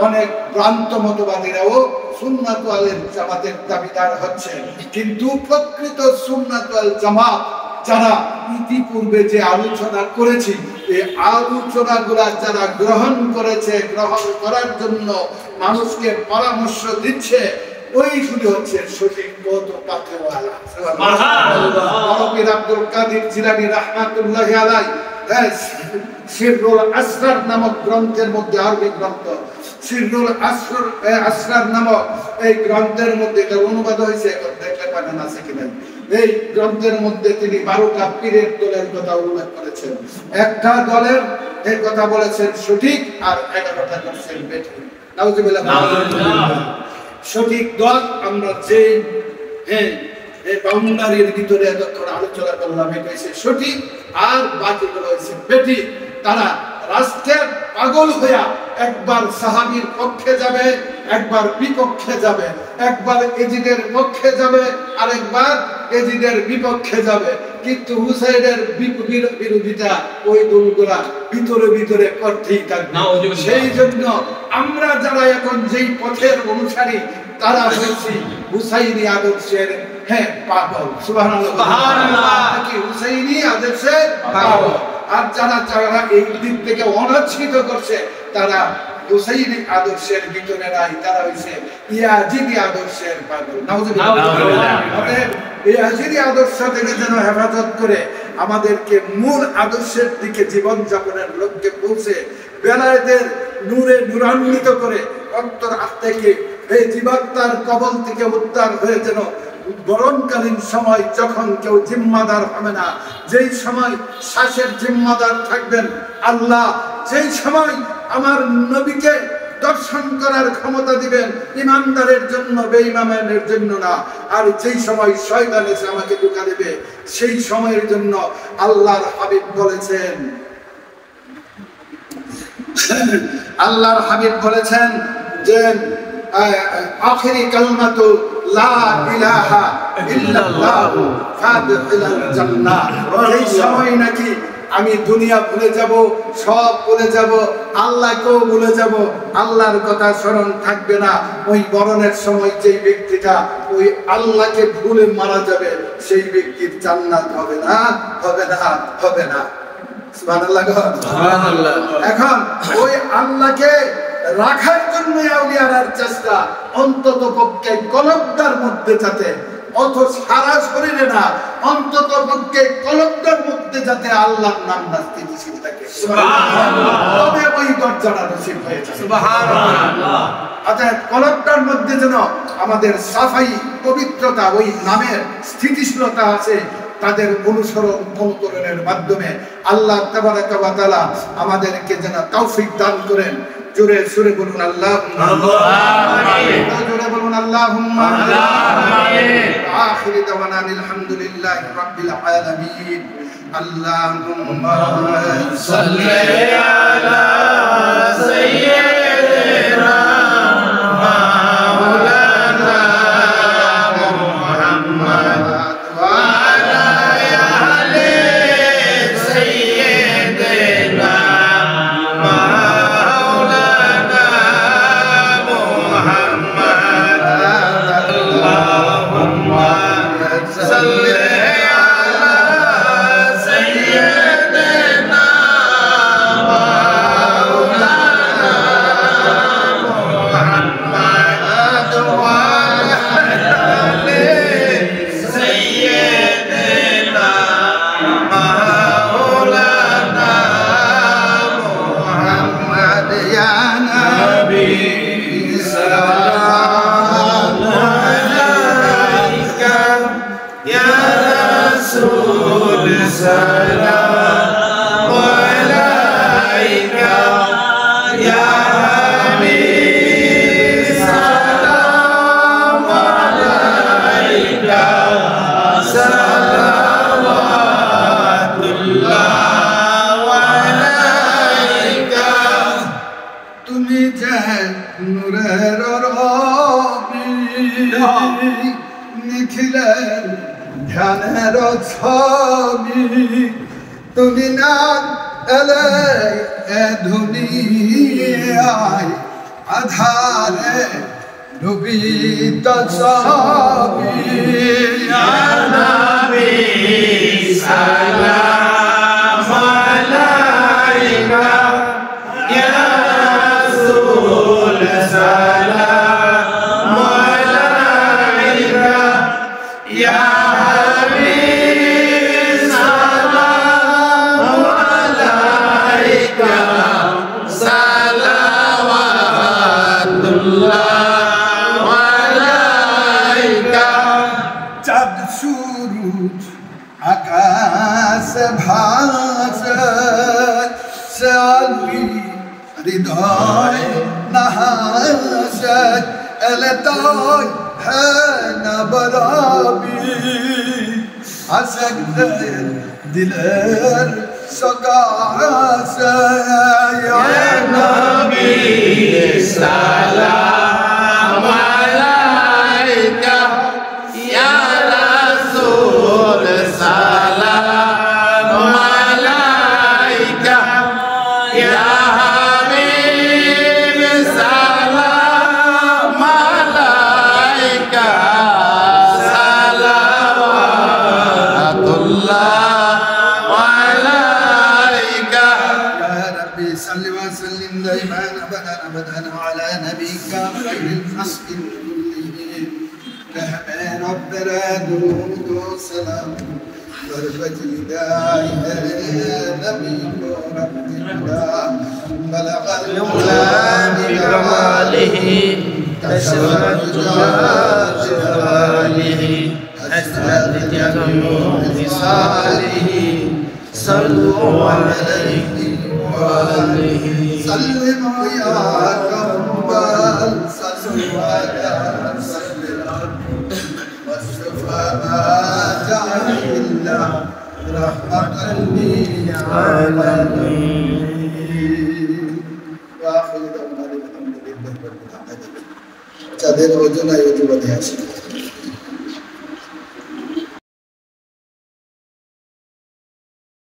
অনেক ভ্রান্ত মতবাদীরাও সুন্নাত ওয়াল জামাতের দাবিদার হচ্ছে, কিন্তু প্রকৃত সুন্নাত ওয়াল জামাত যারা ইতিপূর্বে যে আলোচনা করেছি, এই আলোচনাগুলা যারা গ্রহণ করেছে, গ্রহণ করার জন্য মানুষকে পরামর্শ দিচ্ছে, ওইগুলি হচ্ছে সঠিক পথ ও পাথেওয়ালা। সুবহানাল্লাহ। আব্দুল কাদের জিলানী রাহমাতুল্লাহি আলাইহি সিররুল আসরার নামক গ্রন্থের মধ্যে, আরবি গ্রন্থ সিররুল আসরার নামক এই গ্রন্থের মধ্যে, এটা অনুবাদ হয়েছে, এখন দেখলে পাবেন আছে কিনা। এই গ্রন্থের মধ্যে তিনি 12টা পীরের দলের কথা উল্লেখ করেছেন। একটা দলের এই কথা বলেছেন সঠিক, আর 11টা করছেন বেঠিক। নাউজুবিল্লাহ। সঠিক দল আমরা যে বাউন্ডারির ভিতরে এতক্ষণ আলোচনা করলাম, এটা হচ্ছে সঠিক, আর বাকিগুলো হচ্ছে বেঠিক। তারা রাষ্ট্রের পাগল হইয়া একবার সাহাবীর পক্ষে যাবে, একবার বিপক্ষে যাবে, একবার এজিদের পক্ষে যাবে, আরেকবার এজিদের বিপক্ষে যাবে, কিন্তু হুসাইনের বিরোধিতা ওই দলগুলা ভিতরে ভিতরে করতেই থাকবে। সেই জন্য আমরা যারা এখন যেই পথের অনুসারী, তারা হয়েছি হুসাইনি আদর্শের পাগল। সুবহানাল্লাহ। কি হুসাইনি আদর্শের পাগল। আর যারা এই দিক থেকে অনাচ্ছিত করছে, তারা হুসাইনি আদর্শের ভিতরে নাই, তারা হইছে ইয়াজিদি আদর্শের পাগল। নাউজুবিল্লাহ। ইয়াজিদি আদর্শ থেকে যেন হেফাজত করে আমাদেরকে মূল আদর্শের দিকে জীবন যাপনের লক্ষ্যে পৌঁছে বেলায়েতের নূরে নূরান্বিত করে অন্তর থেকে এই জীবাত্মার কবল থেকে উদ্ধার হয়ে যেন মরণকালীন সময় যখন কেউ জিম্মাদার হবে না, যেই সময় শ্বাসের জিম্মাদার থাকবেন আল্লাহ, যেই সময় আমার নবীকে দর্শন করার ক্ষমতা দিবেন ইমানদারের জন্য, বেঈমানের জন্য না, আর যেই সময় শয়তান এসে আমাকে ধোঁকা দেবে, সেই সময়ের জন্য আল্লাহর হাবিব বলেছেন, আল্লাহর হাবিব বলেছেন যে আখিরি কালমাতু লা ইলাহা ইল্লাল্লাহ ফাদখিলাল জান্নাহ। এই সময় নাকি আমি দুনিয়া ভুলে যাব, সব ভুলে যাব, আল্লাহকেও ভুলে যাব, আল্লাহর কথা স্মরণ থাকবে না। ওই মরণের সময় যেই ব্যক্তিটা ওই আল্লাহকে ভুলে মারা যাবে সেই ব্যক্তির জান্নাত হবে না, হবে না, হবে না। সুবহানাল্লাহ, সুবহানাল্লাহ। এখন ওই আল্লাহকে রাখার জন্য আউলিয়ার চেষ্টা, অন্তত পক্ষে কলবটার মধ্যে যাতে, অত সারা শরীরে না, অন্তত পক্ষে কলবটার মধ্যে যাতে আল্লাহর নামটা স্থিতিশীল থাকে, তবে ওই দরজাটা নসিব হয়েছে। সুবহানাল্লাহ। অর্থাৎ কলবটার মধ্যে যেন আমাদের সাফাই, পবিত্রতা, ওই নামের স্থিতিশীলতা আছে। তাদের অনুকরণের মাধ্যমে আল্লাহ তাবারাকা ওয়া তাআলা আমাদেরকে যেন তৌফিক দান করেন। জোরে সুরে বলুন আল্লাহুম্মা আমিন। জোরে বলুন আল্লাহুম্মা আমিন। আখিরি দাওয়ানা আলহামদুলিল্লাহি রাব্বিল আলামিন। আল্লাহুম্মা সাল্লি আলা সাইয়্যিদিনা মাওলানা মুহাম্মদ ওয়া আলা আলি সাইয়্যিদিনা নিখিলের ধ্যানের ছবি, তুমি না এলে এ দুনিয়ায় আধারে ডুবিত সবই। ইয়া নবী সালাম আলাইকা, ইয়া রাসূল সালাম আলাইকা, ইয়া হাবিব সালাম আলাইকা, সালাওয়াতুল্লাহ আলাইকা। চাঁদ সূরজ আকাশ ভাসে, সালি হৃদয় নাহাসে, এলে তাই হ্যাঁ না বরাবি, আশকদের দিলের সকাশে। ইয়া নবী সালাম আলাইকা, ইয়া রাসূল সালাম আলাইকা, ইয়া হাবিব সালাম আলাইকা, সালাওয়াতুল্লাহ আলাইকা। ইয়া রাব্বি সাল্লি ওয়া সাল্লিম দাইমান আবাদান আলা নবিকা খায়রুল খালকি কুল্লিহিম। রহমে রব্বের দুরূদ ও সালাম বরকতি দাই নবী কো রব্বিল্লা বলগাল উলাম বিকমালিহি তশরত জালালিহি হাসনাত জামিউ বিসালিহি সাল্লু আলাইহি ওয়া আলিহি সাল্লিমু ইয়া কাব্বাল সাল্লু আলা চাঁদের ওজনায় ওজুবাদে আসে।